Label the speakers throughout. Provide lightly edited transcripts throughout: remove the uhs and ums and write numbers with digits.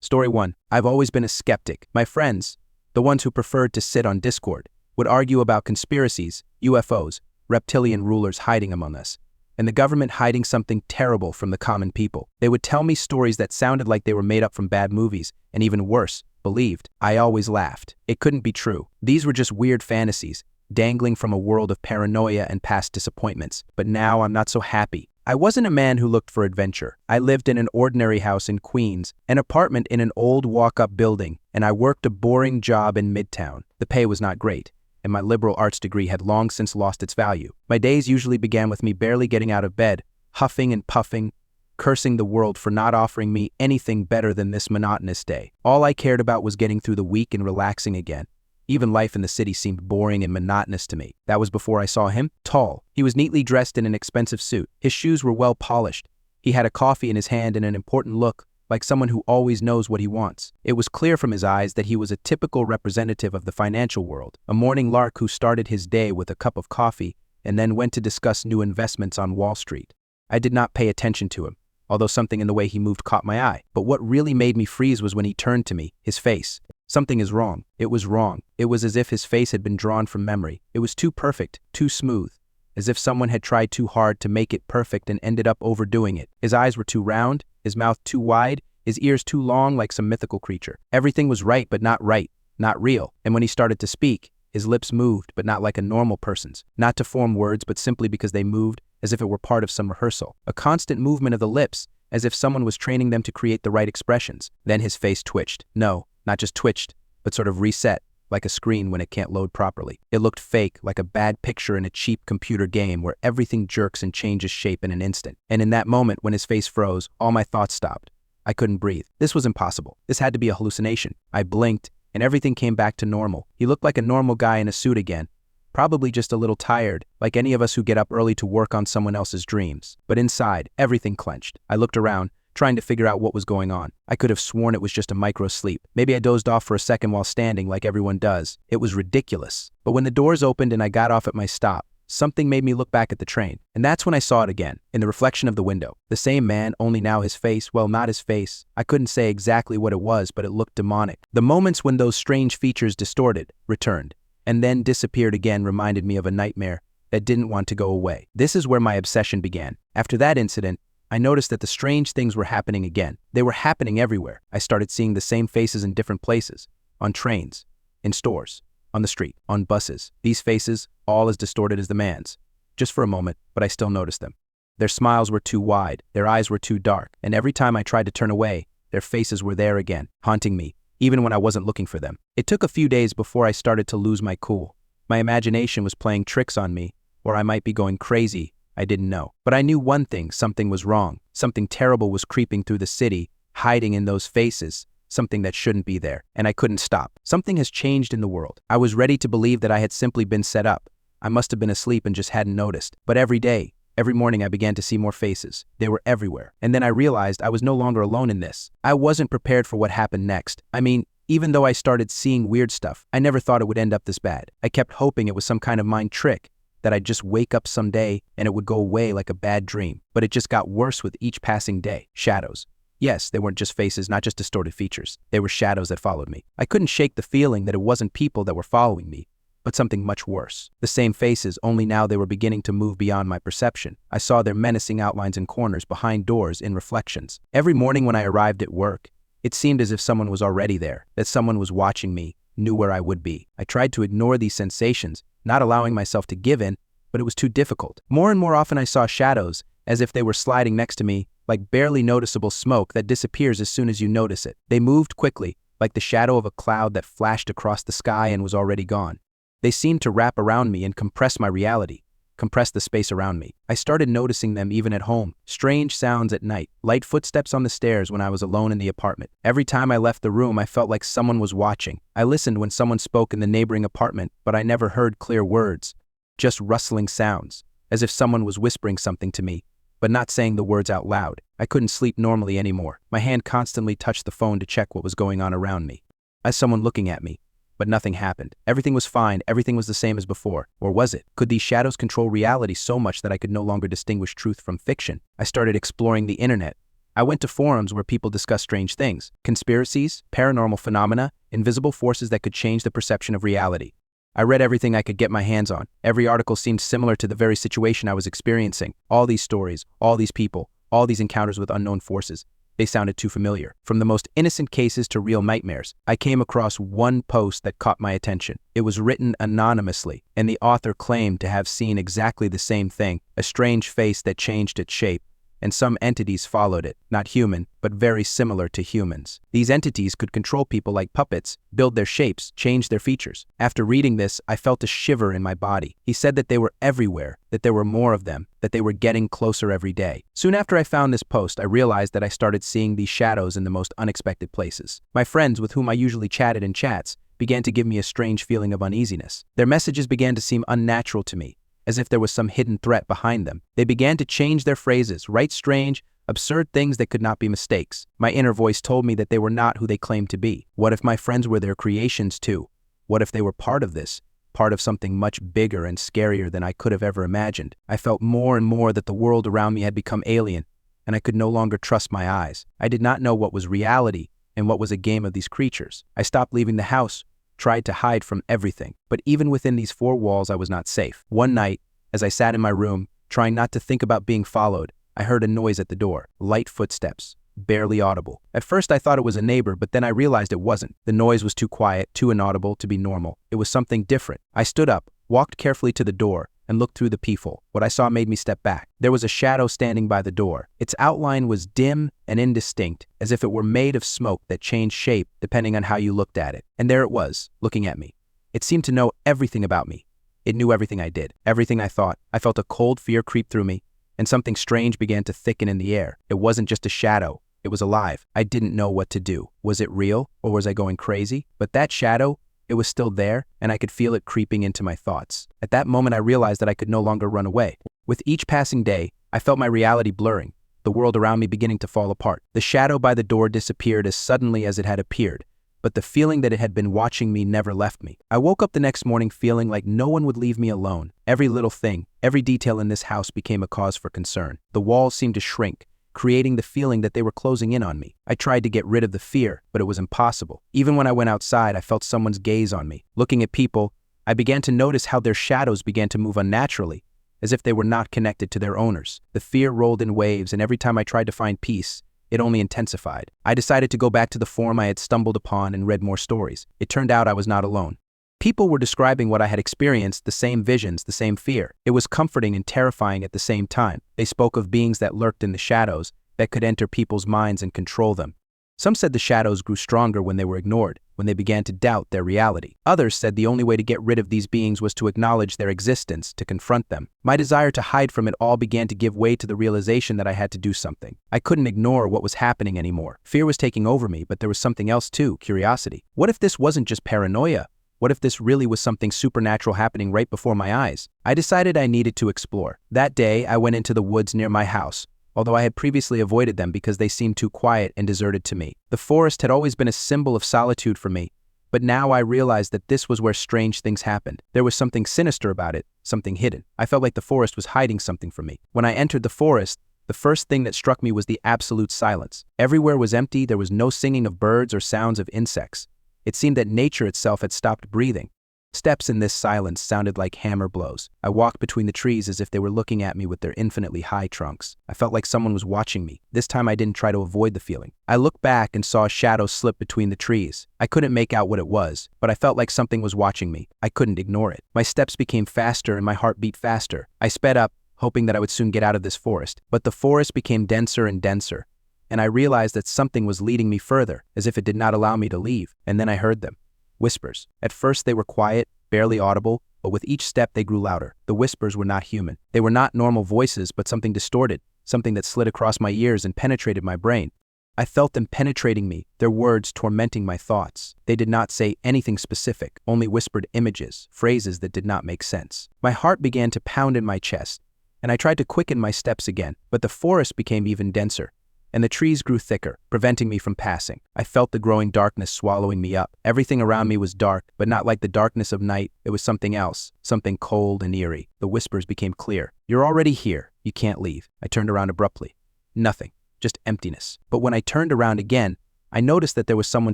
Speaker 1: Story 1. I've always been a skeptic. My friends, the ones who preferred to sit on Discord, would argue about conspiracies, UFOs, reptilian rulers hiding among us, and the government hiding something terrible from the common people. They would tell me stories that sounded like they were made up from bad movies, and even worse, believed. I always laughed. It couldn't be true. These were just weird fantasies, dangling from a world of paranoia and past disappointments. But now I'm not so happy. I wasn't a man who looked for adventure. I lived in an ordinary house in Queens, an apartment in an old walk-up building, and I worked a boring job in Midtown. The pay was not great, and my liberal arts degree had long since lost its value. My days usually began with me barely getting out of bed, huffing and puffing, cursing the world for not offering me anything better than this monotonous day. All I cared about was getting through the week and relaxing again. Even life in the city seemed boring and monotonous to me. That was before I saw him. Tall. He was neatly dressed in an expensive suit. His shoes were well polished. He had a coffee in his hand and an important look, like someone who always knows what he wants. It was clear from his eyes that he was a typical representative of the financial world, a morning lark who started his day with a cup of coffee and then went to discuss new investments on Wall Street. I did not pay attention to him, although something in the way he moved caught my eye. But what really made me freeze was when he turned to me, his face. Something is wrong. It was wrong. It was as if his face had been drawn from memory. It was too perfect, too smooth, as if someone had tried too hard to make it perfect and ended up overdoing it. His eyes were too round, his mouth too wide, his ears too long like some mythical creature. Everything was right, but not right, not real. And when he started to speak, his lips moved, but not like a normal person's. Not to form words, but simply because they moved, as if it were part of some rehearsal. A constant movement of the lips, as if someone was training them to create the right expressions. Then his face twitched. No, not just twitched, but sort of reset, like a screen when it can't load properly. It looked fake, like a bad picture in a cheap computer game where everything jerks and changes shape in an instant. And in that moment, when his face froze, all my thoughts stopped. I couldn't breathe. This was impossible. This had to be a hallucination. I blinked, and everything came back to normal. He looked like a normal guy in a suit again, probably just a little tired, like any of us who get up early to work on someone else's dreams. But inside, everything clenched. I looked around, trying to figure out what was going on. I could have sworn it was just a micro sleep. Maybe I dozed off for a second while standing like everyone does. It was ridiculous. But when the doors opened and I got off at my stop, something made me look back at the train. And that's when I saw it again, in the reflection of the window. The same man, only now his face, well, not his face. I couldn't say exactly what it was, but it looked demonic. The moments when those strange features distorted, returned, and then disappeared again reminded me of a nightmare that didn't want to go away. This is where my obsession began. After that incident, I noticed that the strange things were happening again. They were happening everywhere. I started seeing the same faces in different places, on trains, in stores, on the street, on buses. These faces, all as distorted as the man's. Just for a moment, but I still noticed them. Their smiles were too wide, their eyes were too dark, and every time I tried to turn away, their faces were there again, haunting me, even when I wasn't looking for them. It took a few days before I started to lose my cool. My imagination was playing tricks on me, or I might be going crazy. I didn't know. But I knew one thing, something was wrong. Something terrible was creeping through the city, hiding in those faces, something that shouldn't be there, and I couldn't stop. Something has changed in the world. I was ready to believe that I had simply been set up. I must have been asleep and just hadn't noticed. But every day, every morning I began to see more faces. They were everywhere. And then I realized I was no longer alone in this. I wasn't prepared for what happened next. I mean, even though I started seeing weird stuff, I never thought it would end up this bad. I kept hoping it was some kind of mind trick, that I'd just wake up someday and it would go away like a bad dream. But it just got worse with each passing day. Shadows. Yes, they weren't just faces, not just distorted features. They were shadows that followed me. I couldn't shake the feeling that it wasn't people that were following me, but something much worse. The same faces, only now they were beginning to move beyond my perception. I saw their menacing outlines in corners, behind doors, in reflections. Every morning when I arrived at work, it seemed as if someone was already there, that someone was watching me, knew where I would be. I tried to ignore these sensations, not allowing myself to give in, but it was too difficult. More and more often I saw shadows, as if they were sliding next to me, like barely noticeable smoke that disappears as soon as you notice it. They moved quickly, like the shadow of a cloud that flashed across the sky and was already gone. They seemed to wrap around me and compress my reality, compress the space around me. I started noticing them even at home. Strange sounds at night, light footsteps on the stairs when I was alone in the apartment. Every time I left the room, I felt like someone was watching. I listened when someone spoke in the neighboring apartment, but I never heard clear words. Just rustling sounds, as if someone was whispering something to me, but not saying the words out loud. I couldn't sleep normally anymore. My hand constantly touched the phone to check what was going on around me. As someone looking at me, but nothing happened. Everything was fine, everything was the same as before. Or was it? Could these shadows control reality so much that I could no longer distinguish truth from fiction? I started exploring the internet. I went to forums where people discussed strange things, conspiracies, paranormal phenomena, invisible forces that could change the perception of reality. I read everything I could get my hands on. Every article seemed similar to the very situation I was experiencing. All these stories, all these people, all these encounters with unknown forces. They sounded too familiar. From the most innocent cases to real nightmares, I came across one post that caught my attention. It was written anonymously, and the author claimed to have seen exactly the same thing, a strange face that changed its shape, and some entities followed it, not human, but very similar to humans. These entities could control people like puppets, build their shapes, change their features. After reading this, I felt a shiver in my body. He said that they were everywhere, that there were more of them, that they were getting closer every day. Soon after I found this post, I realized that I started seeing these shadows in the most unexpected places. My friends, with whom I usually chatted in chats, began to give me a strange feeling of uneasiness. Their messages began to seem unnatural to me, as if there was some hidden threat behind them. They began to change their phrases, write strange, absurd things that could not be mistakes. My inner voice told me that they were not who they claimed to be. What if my friends were their creations too? What if they were part of this? Part of something much bigger and scarier than I could have ever imagined. I felt more and more that the world around me had become alien, and I could no longer trust my eyes. I did not know what was reality and what was a game of these creatures. I stopped leaving the house, tried to hide from everything. But even within these four walls, I was not safe. One night, as I sat in my room, trying not to think about being followed, I heard a noise at the door. Light footsteps, barely audible. At first I thought it was a neighbor, but then I realized it wasn't. The noise was too quiet, too inaudible to be normal. It was something different. I stood up, walked carefully to the door, and looked through the peephole. What I saw made me step back. There was a shadow standing by the door. Its outline was dim and indistinct, as if it were made of smoke that changed shape depending on how you looked at it. And there it was, looking at me. It seemed to know everything about me. It knew everything I did, everything I thought. I felt a cold fear creep through me, and something strange began to thicken in the air. It wasn't just a shadow. It was alive. I didn't know what to do. Was it real, or was I going crazy? But that shadow, it was still there, and I could feel it creeping into my thoughts. At that moment, I realized that I could no longer run away. With each passing day, I felt my reality blurring, the world around me beginning to fall apart. The shadow by the door disappeared as suddenly as it had appeared, but the feeling that it had been watching me never left me. I woke up the next morning feeling like no one would leave me alone. Every little thing, every detail in this house became a cause for concern. The walls seemed to shrink, creating the feeling that they were closing in on me. I tried to get rid of the fear, but it was impossible. Even when I went outside, I felt someone's gaze on me. Looking at people, I began to notice how their shadows began to move unnaturally, as if they were not connected to their owners. The fear rolled in waves, and every time I tried to find peace, it only intensified. I decided to go back to the forum I had stumbled upon and read more stories. It turned out I was not alone. People were describing what I had experienced, the same visions, the same fear. It was comforting and terrifying at the same time. They spoke of beings that lurked in the shadows, that could enter people's minds and control them. Some said the shadows grew stronger when they were ignored, when they began to doubt their reality. Others said the only way to get rid of these beings was to acknowledge their existence, to confront them. My desire to hide from it all began to give way to the realization that I had to do something. I couldn't ignore what was happening anymore. Fear was taking over me, but there was something else too, curiosity. What if this wasn't just paranoia? What if this really was something supernatural happening right before my eyes? I decided I needed to explore. That day, I went into the woods near my house, although I had previously avoided them because they seemed too quiet and deserted to me. The forest had always been a symbol of solitude for me, but now I realized that this was where strange things happened. There was something sinister about it, something hidden. I felt like the forest was hiding something from me. When I entered the forest, the first thing that struck me was the absolute silence. Everywhere was empty. There was no singing of birds or sounds of insects. It seemed that nature itself had stopped breathing. Steps in this silence sounded like hammer blows. I walked between the trees as if they were looking at me with their infinitely high trunks. I felt like someone was watching me. This time I didn't try to avoid the feeling. I looked back and saw a shadow slip between the trees. I couldn't make out what it was, but I felt like something was watching me. I couldn't ignore it. My steps became faster and my heart beat faster. I sped up, hoping that I would soon get out of this forest. But the forest became denser and denser, and I realized that something was leading me further, as if it did not allow me to leave. And then I heard them. Whispers. At first they were quiet, barely audible, but with each step they grew louder. The whispers were not human. They were not normal voices, but something distorted, something that slid across my ears and penetrated my brain. I felt them penetrating me, their words tormenting my thoughts. They did not say anything specific, only whispered images, phrases that did not make sense. My heart began to pound in my chest, and I tried to quicken my steps again, but the forest became even denser, and the trees grew thicker, preventing me from passing. I felt the growing darkness swallowing me up. Everything around me was dark, but not like the darkness of night. It was something else, something cold and eerie. The whispers became clear. "You're already here. You can't leave." I turned around abruptly. Nothing. just emptiness. But when I turned around again, I noticed that there was someone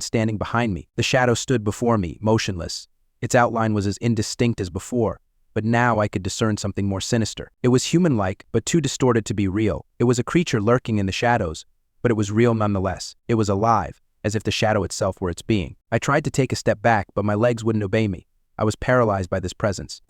Speaker 1: standing behind me. The shadow stood before me, motionless. Its outline was as indistinct as before, but now I could discern something more sinister. It was human-like, but too distorted to be real. It was a creature lurking in the shadows, but it was real nonetheless. It was alive, as if the shadow itself were its being. I tried to take a step back, but my legs wouldn't obey me. I was paralyzed by this presence.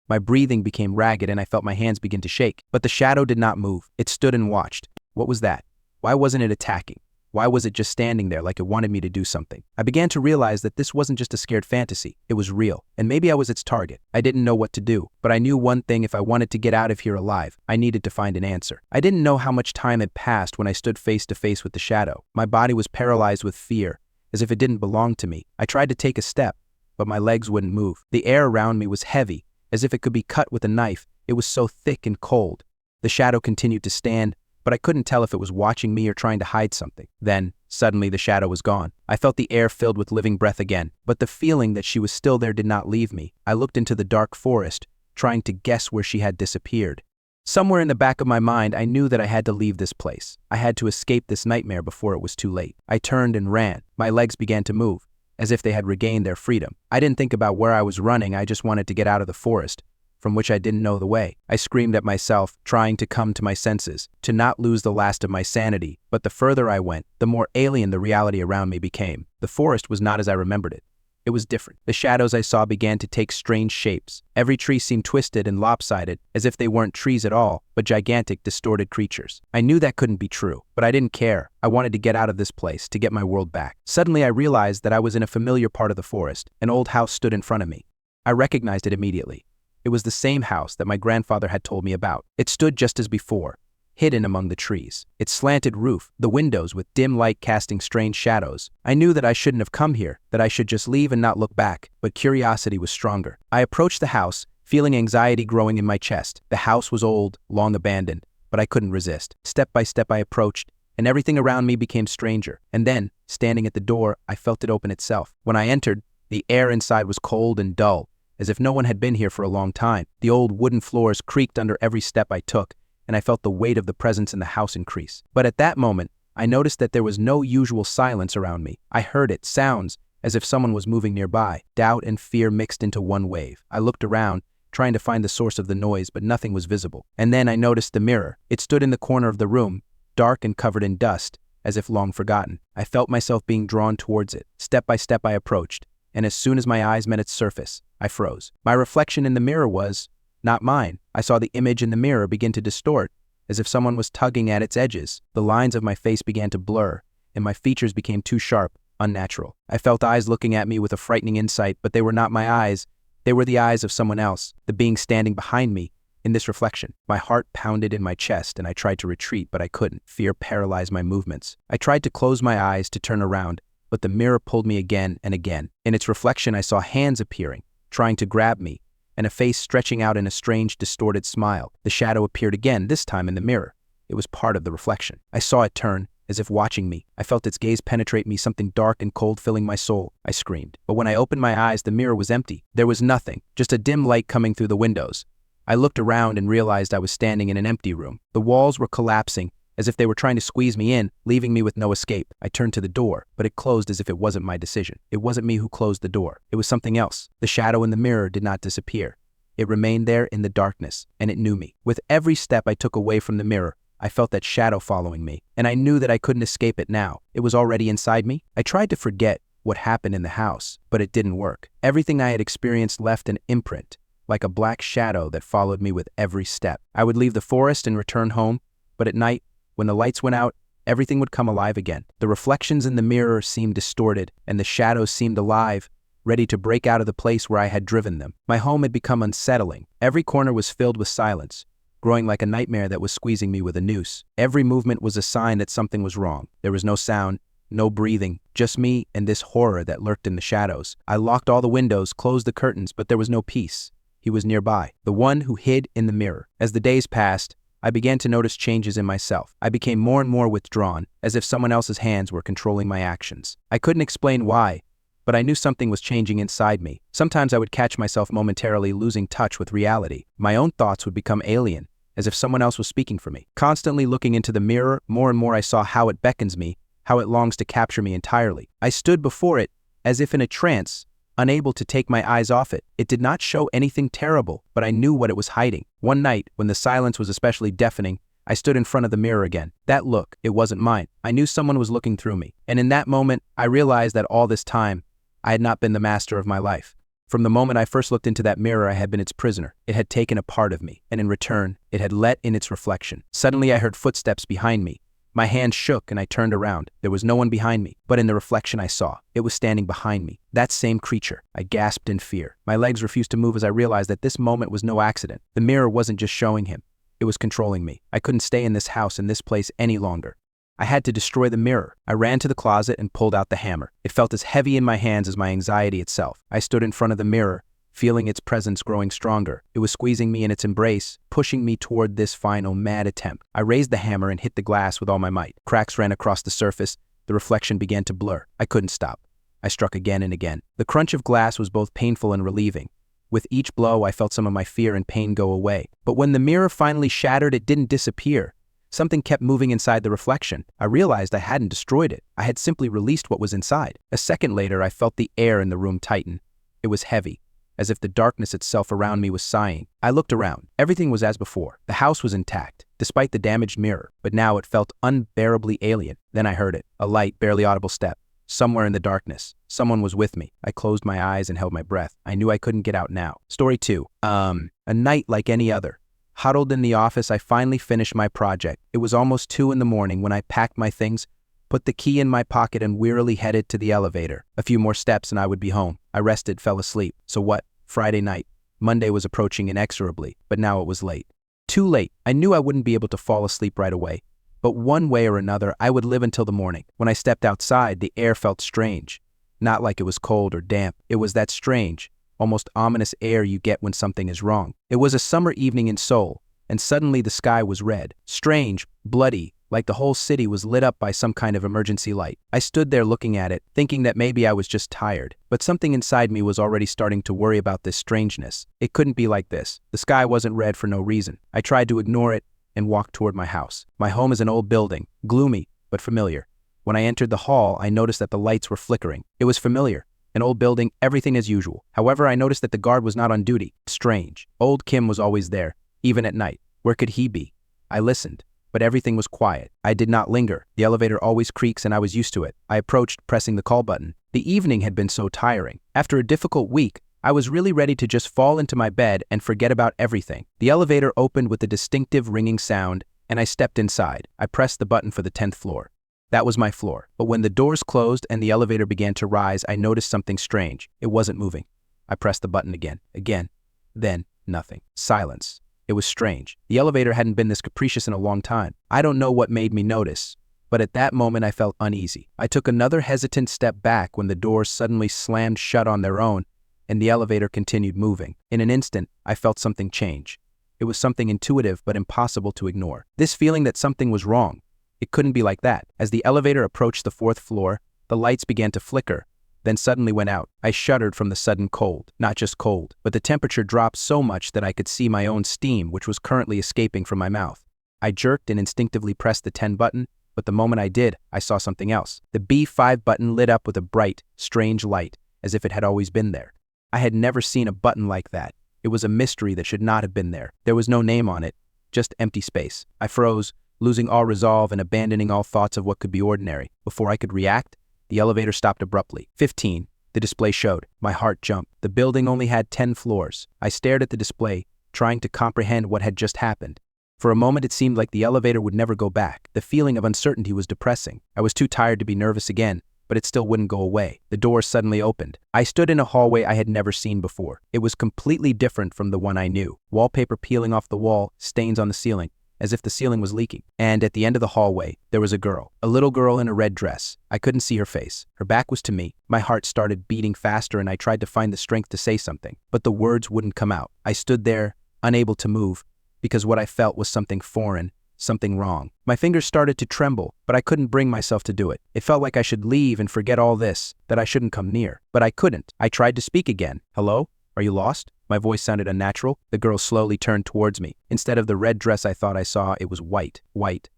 Speaker 1: My breathing became ragged and I felt my hands begin to shake. But the shadow did not move. It stood and watched. What was that? Why wasn't it attacking? Why was it just standing there like it wanted me to do something? I began to realize that this wasn't just a scared fantasy. It was real. And maybe I was its target. I didn't know what to do, but I knew one thing: if I wanted to get out of here alive, I needed to find an answer. I didn't know how much time had passed when I stood face to face with the shadow. My body was paralyzed with fear, as if it didn't belong to me. I tried to take a step, but my legs wouldn't move. The air around me was heavy, as if it could be cut with a knife. It was so thick and cold. The shadow continued to stand, but I couldn't tell if it was watching me or trying to hide something. Then, suddenly, the shadow was gone. I felt the air filled with living breath again, but the feeling that she was still there did not leave me. I looked into the dark forest, trying to guess where she had disappeared. Somewhere in the back of my mind, I knew that I had to leave this place. I had to escape this nightmare before it was too late. I turned and ran. My legs began to move, as if they had regained their freedom. I didn't think about where I was running. I just wanted to get out of the forest, from which I didn't know the way. I screamed at myself, trying to come to my senses, to not lose the last of my sanity. But the further I went, the more alien the reality around me became. The forest was not as I remembered it. It was different. The shadows I saw began to take strange shapes. Every tree seemed twisted and lopsided, as if they weren't trees at all, but gigantic, distorted creatures. I knew that couldn't be true, but I didn't care. I wanted to get out of this place, to get my world back. Suddenly I realized that I was in a familiar part of the forest. An old house stood in front of me. I recognized it immediately. It was the same house that my grandfather had told me about. It stood just as before, hidden among the trees. Its slanted roof, the windows with dim light casting strange shadows. I knew that I shouldn't have come here, that I should just leave and not look back, but curiosity was stronger. I approached the house, feeling anxiety growing in my chest. The house was old, long abandoned, but I couldn't resist. Step by step I approached, and everything around me became stranger. And then, standing at the door, I felt it open itself. When I entered, the air inside was cold and dull, as if no one had been here for a long time. The old wooden floors creaked under every step I took, and I felt the weight of the presence in the house increase. But at that moment, I noticed that there was no usual silence around me. I heard it, sounds, as if someone was moving nearby. Doubt and fear mixed into one wave. I looked around, trying to find the source of the noise, but nothing was visible. And then I noticed the mirror. It stood in the corner of the room, dark and covered in dust, as if long forgotten. I felt myself being drawn towards it. Step by step I approached, and as soon as my eyes met its surface, I froze. My reflection in the mirror was not mine. I saw the image in the mirror begin to distort, as if someone was tugging at its edges. The lines of my face began to blur, and my features became too sharp, unnatural. I felt eyes looking at me with a frightening insight, but they were not my eyes. They were the eyes of someone else, the being standing behind me in this reflection. My heart pounded in my chest, and I tried to retreat, but I couldn't. Fear paralyzed my movements. I tried to close my eyes to turn around, but the mirror pulled me again and again. In its reflection, I saw hands appearing, trying to grab me, and a face stretching out in a strange, distorted smile. The shadow appeared again, this time in the mirror. It was part of the reflection. I saw it turn, as if watching me. I felt its gaze penetrate me, something dark and cold filling my soul. I screamed. But when I opened my eyes, the mirror was empty. There was nothing, just a dim light coming through the windows. I looked around and realized I was standing in an empty room. The walls were collapsing, as if they were trying to squeeze me in, leaving me with no escape. I turned to the door, but it closed as if it wasn't my decision. It wasn't me who closed the door. It was something else. The shadow in the mirror did not disappear. It remained there in the darkness, and it knew me. With every step I took away from the mirror, I felt that shadow following me, and I knew that I couldn't escape it now. It was already inside me. I tried to forget what happened in the house, but it didn't work. Everything I had experienced left an imprint, like a black shadow that followed me with every step. I would leave the forest and return home, but at night, when the lights went out, everything would come alive again. The reflections in the mirror seemed distorted, and the shadows seemed alive, ready to break out of the place where I had driven them. My home had become unsettling. Every corner was filled with silence, growing like a nightmare that was squeezing me with a noose. Every movement was a sign that something was wrong. There was no sound, no breathing, just me and this horror that lurked in the shadows. I locked all the windows, closed the curtains, but there was no peace. He was nearby, the one who hid in the mirror. As the days passed, I began to notice changes in myself. I became more and more withdrawn, as if someone else's hands were controlling my actions. I couldn't explain why, but I knew something was changing inside me. Sometimes I would catch myself momentarily losing touch with reality. My own thoughts would become alien, as if someone else was speaking for me. Constantly looking into the mirror, more and more I saw how it beckons me, how it longs to capture me entirely. I stood before it, as if in a trance, unable to take my eyes off it. It did not show anything terrible, but I knew what it was hiding. One night, when the silence was especially deafening, I stood in front of the mirror again. That look, it wasn't mine. I knew someone was looking through me. And in that moment, I realized that all this time, I had not been the master of my life. From the moment I first looked into that mirror, I had been its prisoner. It had taken a part of me, and in return, it had let in its reflection. Suddenly, I heard footsteps behind me. My hand shook and I turned around. There was no one behind me, but in the reflection I saw, it was standing behind me. That same creature. I gasped in fear. My legs refused to move as I realized that this moment was no accident. The mirror wasn't just showing him. It was controlling me. I couldn't stay in this house, in this place any longer. I had to destroy the mirror. I ran to the closet and pulled out the hammer. It felt as heavy in my hands as my anxiety itself. I stood in front of the mirror, feeling its presence growing stronger. It was squeezing me in its embrace, pushing me toward this final mad attempt. I raised the hammer and hit the glass with all my might. Cracks ran across the surface. The reflection began to blur. I couldn't stop. I struck again and again. The crunch of glass was both painful and relieving. With each blow, I felt some of my fear and pain go away. But when the mirror finally shattered, it didn't disappear. Something kept moving inside the reflection. I realized I hadn't destroyed it. I had simply released what was inside. A second later, I felt the air in the room tighten. It was heavy, as if the darkness itself around me was sighing. I looked around. Everything was as before. The house was intact, despite the damaged mirror, but now it felt unbearably alien. Then I heard it, a light, barely audible step. Somewhere in the darkness, someone was with me. I closed my eyes and held my breath. I knew I couldn't get out now. Story 2. A night like any other. Huddled in the office, I finally finished my project. It was almost 2 in the morning when I packed my things, put the key in my pocket, and wearily headed to the elevator. A few more steps and I would be home. I rested, fell asleep. So what? Friday night. Monday was approaching inexorably, but now it was late. Too late. I knew I wouldn't be able to fall asleep right away. But one way or another, I would live until the morning. When I stepped outside, the air felt strange. Not like it was cold or damp. It was that strange, almost ominous air you get when something is wrong. It was a summer evening in Seoul, and suddenly the sky was red. Strange, bloody, like the whole city was lit up by some kind of emergency light. I stood there looking at it, thinking that maybe I was just tired. But something inside me was already starting to worry about this strangeness. It couldn't be like this. The sky wasn't red for no reason. I tried to ignore it and walked toward my house. My home is an old building, gloomy, but familiar. When I entered the hall, I noticed that the lights were flickering. It was familiar. An old building, everything as usual. However, I noticed that the guard was not on duty. Strange. Old Kim was always there, even at night. Where could he be? I listened, but everything was quiet. I did not linger. The elevator always creaks and I was used to it. I approached, pressing the call button. The evening had been so tiring. After a difficult week, I was really ready to just fall into my bed and forget about everything. The elevator opened with a distinctive ringing sound, and I stepped inside. I pressed the button for the 10th floor. That was my floor. But when the doors closed and the elevator began to rise, I noticed something strange. It wasn't moving. I pressed the button again. Then nothing. Silence. It was strange. The elevator hadn't been this capricious in a long time. I don't know what made me notice, but at that moment I felt uneasy. I took another hesitant step back when the doors suddenly slammed shut on their own, and the elevator continued moving. In an instant, I felt something change. It was something intuitive but impossible to ignore. This feeling that something was wrong. It couldn't be like that. As the elevator approached the 4th floor, the lights began to flicker, then suddenly went out. I shuddered from the sudden cold. Not just cold, but the temperature dropped so much that I could see my own steam, which was currently escaping from my mouth. I jerked and instinctively pressed the 10 button, but the moment I did, I saw something else. The B5 button lit up with a bright, strange light, as if it had always been there. I had never seen a button like that. It was a mystery that should not have been there. There was no name on it, just empty space. I froze, losing all resolve and abandoning all thoughts of what could be ordinary. Before I could react, the elevator stopped abruptly. 15, the display showed. My heart jumped. The building only had 10 floors. I stared at the display, trying to comprehend what had just happened. For a moment it seemed like the elevator would never go back. The feeling of uncertainty was depressing. I was too tired to be nervous again, but it still wouldn't go away. The door suddenly opened. I stood in a hallway I had never seen before. It was completely different from the one I knew. Wallpaper peeling off the wall, stains on the ceiling, as if the ceiling was leaking. And at the end of the hallway, there was a girl. A little girl in a red dress. I couldn't see her face. Her back was to me. My heart started beating faster and I tried to find the strength to say something, but the words wouldn't come out. I stood there, unable to move, because what I felt was something foreign, something wrong. My fingers started to tremble, but I couldn't bring myself to do it. It felt like I should leave and forget all this, that I shouldn't come near. But I couldn't. I tried to speak again. Hello? Are you lost? My voice sounded unnatural. The girl slowly turned towards me. Instead of the red dress I thought I saw, it was white,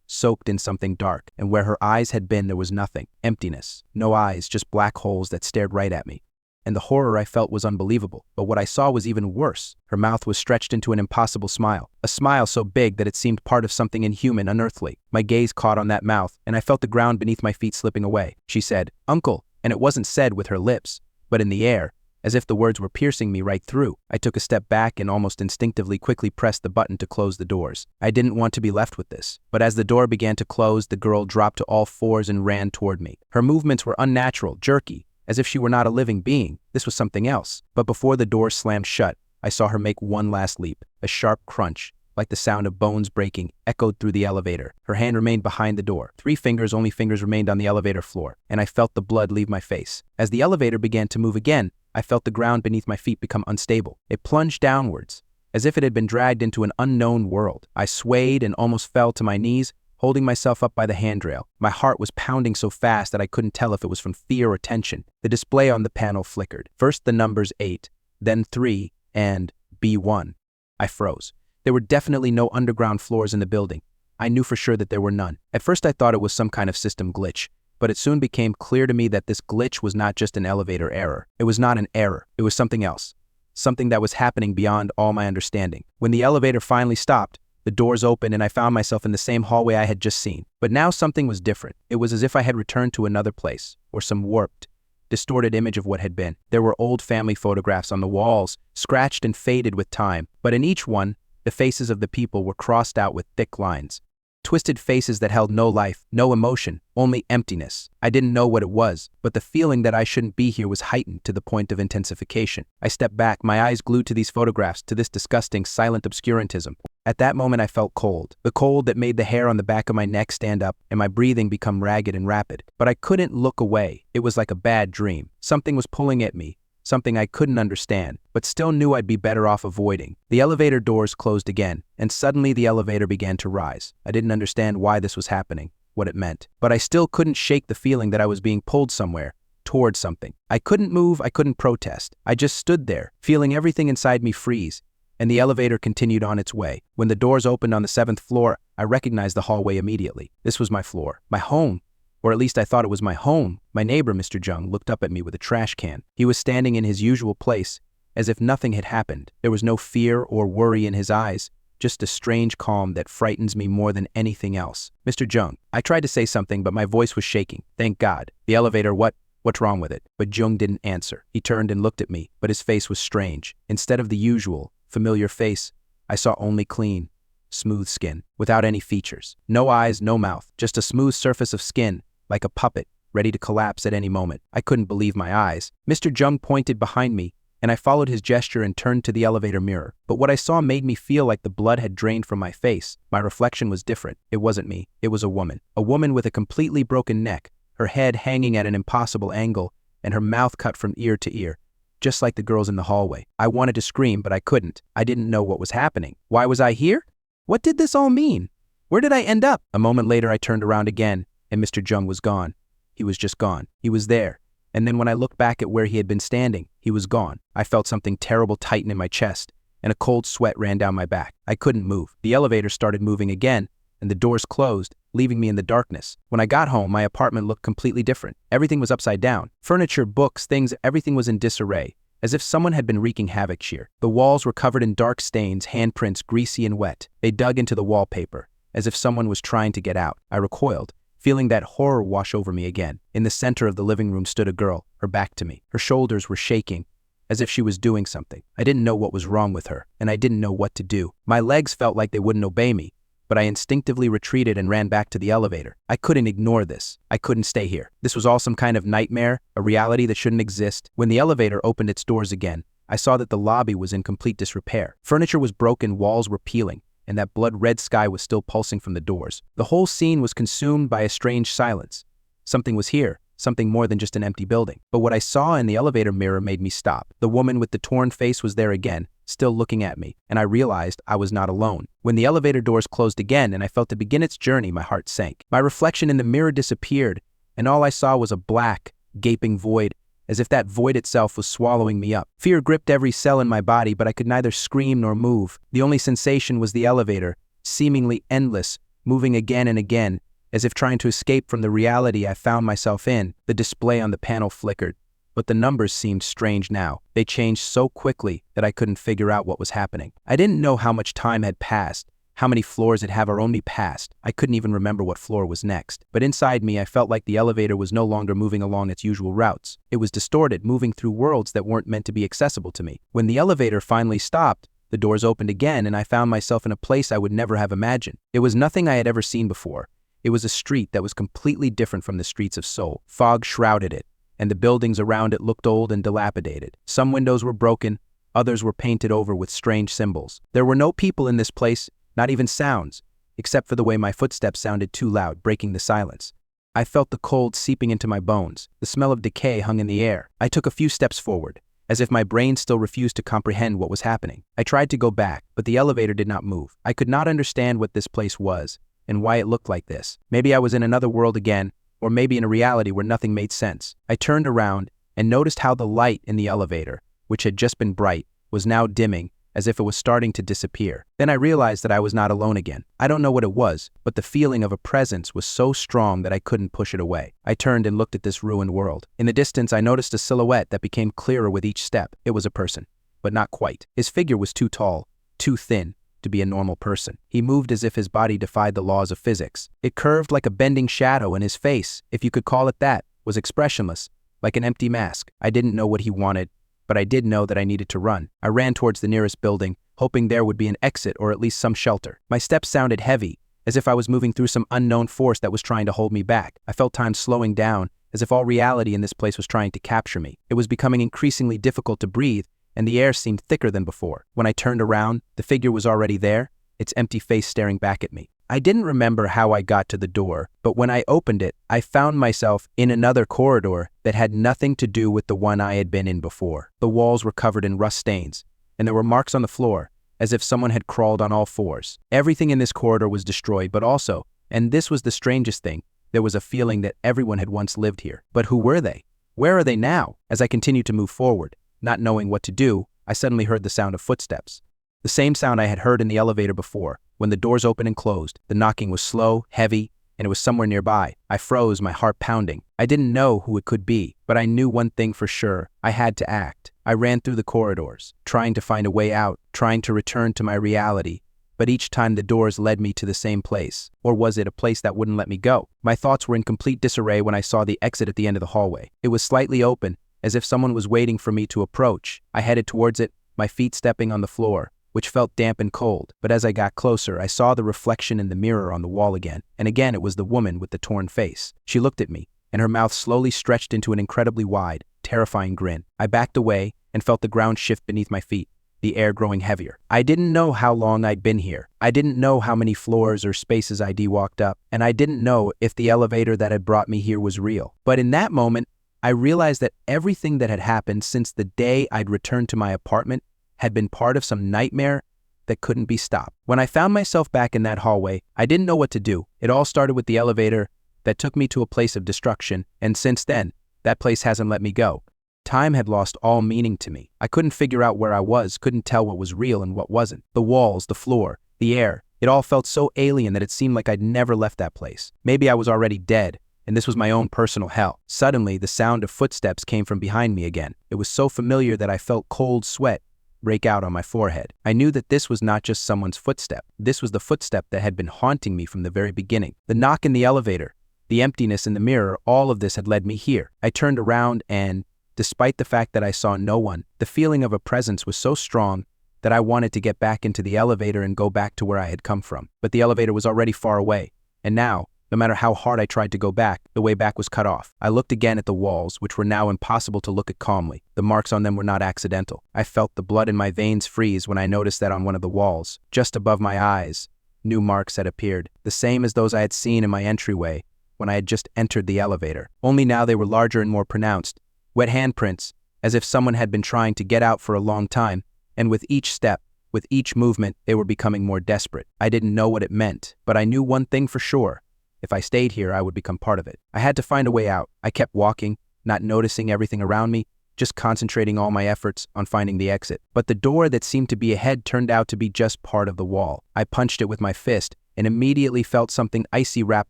Speaker 1: soaked in something dark, and where her eyes had been there was nothing. Emptiness. No eyes, just black holes that stared right at me. And the horror I felt was unbelievable. But what I saw was even worse. Her mouth was stretched into an impossible smile. A smile so big that it seemed part of something inhuman, unearthly. My gaze caught on that mouth, and I felt the ground beneath my feet slipping away. She said, "Uncle," and it wasn't said with her lips, but in the air, as if the words were piercing me right through. I took a step back and almost instinctively quickly pressed the button to close the doors. I didn't want to be left with this. But as the door began to close, the girl dropped to all fours and ran toward me. Her movements were unnatural, jerky, as if she were not a living being. This was something else. But before the door slammed shut, I saw her make one last leap. A sharp crunch, like the sound of bones breaking, echoed through the elevator. Her hand remained behind the door. Only fingers remained on the elevator floor, and I felt the blood leave my face. As the elevator began to move again, I felt the ground beneath my feet become unstable. It plunged downwards, as if it had been dragged into an unknown world. I swayed and almost fell to my knees, holding myself up by the handrail. My heart was pounding so fast that I couldn't tell if it was from fear or tension. The display on the panel flickered. First the numbers 8, then 3, and B1. I froze. There were definitely no underground floors in the building. I knew for sure that there were none. At first I thought it was some kind of system glitch, but it soon became clear to me that this glitch was not just an elevator error. It was not an error. It was something else. Something that was happening beyond all my understanding. When the elevator finally stopped, the doors opened and I found myself in the same hallway I had just seen. But now something was different. It was as if I had returned to another place, or some warped, distorted image of what had been. There were old family photographs on the walls, scratched and faded with time, but in each one, the faces of the people were crossed out with thick lines. Twisted faces that held no life, no emotion, only emptiness. I didn't know what it was, but the feeling that I shouldn't be here was heightened to the point of intensification. I stepped back, my eyes glued to these photographs, to this disgusting, silent obscurantism. At that moment I felt cold, the cold that made the hair on the back of my neck stand up and my breathing become ragged and rapid. But I couldn't look away. It was like a bad dream. Something was pulling at me, something I couldn't understand, but still knew I'd be better off avoiding. The elevator doors closed again, and suddenly the elevator began to rise. I didn't understand why this was happening, what it meant, but I still couldn't shake the feeling that I was being pulled somewhere, towards something. I couldn't move, I couldn't protest. I just stood there, feeling everything inside me freeze, and the elevator continued on its way. When the doors opened on the 7th floor, I recognized the hallway immediately. This was my floor, my home. Or at least I thought it was my home. My neighbor, Mr. Jung, looked up at me with a trash can. He was standing in his usual place, as if nothing had happened. There was no fear or worry in his eyes, just a strange calm that frightens me more than anything else. "Mr. Jung," I tried to say something, but my voice was shaking. "Thank God. The elevator, what's wrong with it?" But Jung didn't answer. He turned and looked at me, but his face was strange. Instead of the usual, familiar face, I saw only clean, smooth skin, without any features. No eyes, no mouth, just a smooth surface of skin, like a puppet, ready to collapse at any moment. I couldn't believe my eyes. Mr. Jung pointed behind me, and I followed his gesture and turned to the elevator mirror. But what I saw made me feel like the blood had drained from my face. My reflection was different. It wasn't me. It was a woman. A woman with a completely broken neck, her head hanging at an impossible angle, and her mouth cut from ear to ear, just like the girls in the hallway. I wanted to scream, but I couldn't. I didn't know what was happening. Why was I here? What did this all mean? Where did I end up? A moment later, I turned around again, and Mr. Jung was gone. He was just gone. He was there. And then when I looked back at where he had been standing, he was gone. I felt something terrible tighten in my chest, and a cold sweat ran down my back. I couldn't move. The elevator started moving again, and the doors closed, leaving me in the darkness. When I got home, my apartment looked completely different. Everything was upside down. Furniture, books, things, everything was in disarray, as if someone had been wreaking havoc here. The walls were covered in dark stains, handprints, greasy and wet. They dug into the wallpaper, as if someone was trying to get out. I recoiled, feeling that horror wash over me again. In the center of the living room stood a girl, her back to me. Her shoulders were shaking, as if she was doing something. I didn't know what was wrong with her, and I didn't know what to do. My legs felt like they wouldn't obey me, but I instinctively retreated and ran back to the elevator. I couldn't ignore this. I couldn't stay here. This was all some kind of nightmare, a reality that shouldn't exist. When the elevator opened its doors again, I saw that the lobby was in complete disrepair. Furniture was broken, walls were peeling, and that blood-red sky was still pulsing from the doors. The whole scene was consumed by a strange silence. Something was here, something more than just an empty building. But what I saw in the elevator mirror made me stop. The woman with the torn face was there again, still looking at me, and I realized I was not alone. When the elevator doors closed again and I felt to begin its journey, my heart sank. My reflection in the mirror disappeared, and all I saw was a black, gaping void, as if that void itself was swallowing me up. Fear gripped every cell in my body, but I could neither scream nor move. The only sensation was the elevator, seemingly endless, moving again and again, as if trying to escape from the reality I found myself in. The display on the panel flickered, but the numbers seemed strange now. They changed so quickly that I couldn't figure out what was happening. I didn't know how much time had passed, how many floors it had already passed. I couldn't even remember what floor was next. But inside me, I felt like the elevator was no longer moving along its usual routes. It was distorted, moving through worlds that weren't meant to be accessible to me. When the elevator finally stopped, the doors opened again, and I found myself in a place I would never have imagined. It was nothing I had ever seen before. It was a street that was completely different from the streets of Seoul. Fog shrouded it, and the buildings around it looked old and dilapidated. Some windows were broken, others were painted over with strange symbols. There were no people in this place, not even sounds, except for the way my footsteps sounded too loud, breaking the silence. I felt the cold seeping into my bones. The smell of decay hung in the air. I took a few steps forward, as if my brain still refused to comprehend what was happening. I tried to go back, but the elevator did not move. I could not understand what this place was, and why it looked like this. Maybe I was in another world again, or maybe in a reality where nothing made sense. I turned around and noticed how the light in the elevator, which had just been bright, was now dimming, as if it was starting to disappear. Then I realized that I was not alone again. I don't know what it was, but the feeling of a presence was so strong that I couldn't push it away. I turned and looked at this ruined world. In the distance, I noticed a silhouette that became clearer with each step. It was a person, but not quite. His figure was too tall, too thin, to be a normal person. He moved as if his body defied the laws of physics. It curved like a bending shadow, and his face, if you could call it that, was expressionless, like an empty mask. I didn't know what he wanted, but I did know that I needed to run. I ran towards the nearest building, hoping there would be an exit or at least some shelter. My steps sounded heavy, as if I was moving through some unknown force that was trying to hold me back. I felt time slowing down, as if all reality in this place was trying to capture me. It was becoming increasingly difficult to breathe, and the air seemed thicker than before. When I turned around, the figure was already there, its empty face staring back at me. I didn't remember how I got to the door, but when I opened it, I found myself in another corridor that had nothing to do with the one I had been in before. The walls were covered in rust stains, and there were marks on the floor, as if someone had crawled on all fours. Everything in this corridor was destroyed, but also, and this was the strangest thing, there was a feeling that everyone had once lived here. But who were they? Where are they now? As I continued to move forward, not knowing what to do, I suddenly heard the sound of footsteps. The same sound I had heard in the elevator before. When the doors opened and closed, the knocking was slow, heavy, and it was somewhere nearby. I froze, my heart pounding. I didn't know who it could be, but I knew one thing for sure. I had to act. I ran through the corridors, trying to find a way out, trying to return to my reality. But each time the doors led me to the same place. Or was it a place that wouldn't let me go? My thoughts were in complete disarray when I saw the exit at the end of the hallway. It was slightly open, as if someone was waiting for me to approach. I headed towards it, my feet stepping on the floor, which felt damp and cold. But as I got closer, I saw the reflection in the mirror on the wall again. And again, it was the woman with the torn face. She looked at me, and her mouth slowly stretched into an incredibly wide, terrifying grin. I backed away and felt the ground shift beneath my feet, the air growing heavier. I didn't know how long I'd been here. I didn't know how many floors or spaces I'd walked up, and I didn't know if the elevator that had brought me here was real. But in that moment, I realized that everything that had happened since the day I'd returned to my apartment had been part of some nightmare that couldn't be stopped. When I found myself back in that hallway, I didn't know what to do. It all started with the elevator that took me to a place of destruction, and since then, that place hasn't let me go. Time had lost all meaning to me. I couldn't figure out where I was, couldn't tell what was real and what wasn't. The walls, the floor, the air, it all felt so alien that it seemed like I'd never left that place. Maybe I was already dead, and this was my own personal hell. Suddenly, the sound of footsteps came from behind me again. It was so familiar that I felt cold sweat break out on my forehead. I knew that this was not just someone's footstep. This was the footstep that had been haunting me from the very beginning. The knock in the elevator, the emptiness in the mirror, all of this had led me here. I turned around and, despite the fact that I saw no one, the feeling of a presence was so strong that I wanted to get back into the elevator and go back to where I had come from. But the elevator was already far away, and now, no matter how hard I tried to go back, the way back was cut off. I looked again at the walls, which were now impossible to look at calmly. The marks on them were not accidental. I felt the blood in my veins freeze when I noticed that on one of the walls, just above my eyes, new marks had appeared, the same as those I had seen in my entryway when I had just entered the elevator. Only now they were larger and more pronounced, wet handprints, as if someone had been trying to get out for a long time, and with each step, with each movement, they were becoming more desperate. I didn't know what it meant, but I knew one thing for sure. If I stayed here, I would become part of it. I had to find a way out. I kept walking, not noticing everything around me, just concentrating all my efforts on finding the exit. But the door that seemed to be ahead turned out to be just part of the wall. I punched it with my fist and immediately felt something icy wrap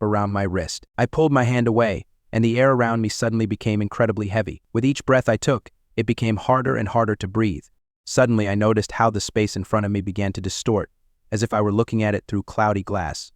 Speaker 1: around my wrist. I pulled my hand away, and the air around me suddenly became incredibly heavy. With each breath I took, it became harder and harder to breathe. Suddenly, I noticed how the space in front of me began to distort, as if I were looking at it through cloudy glass.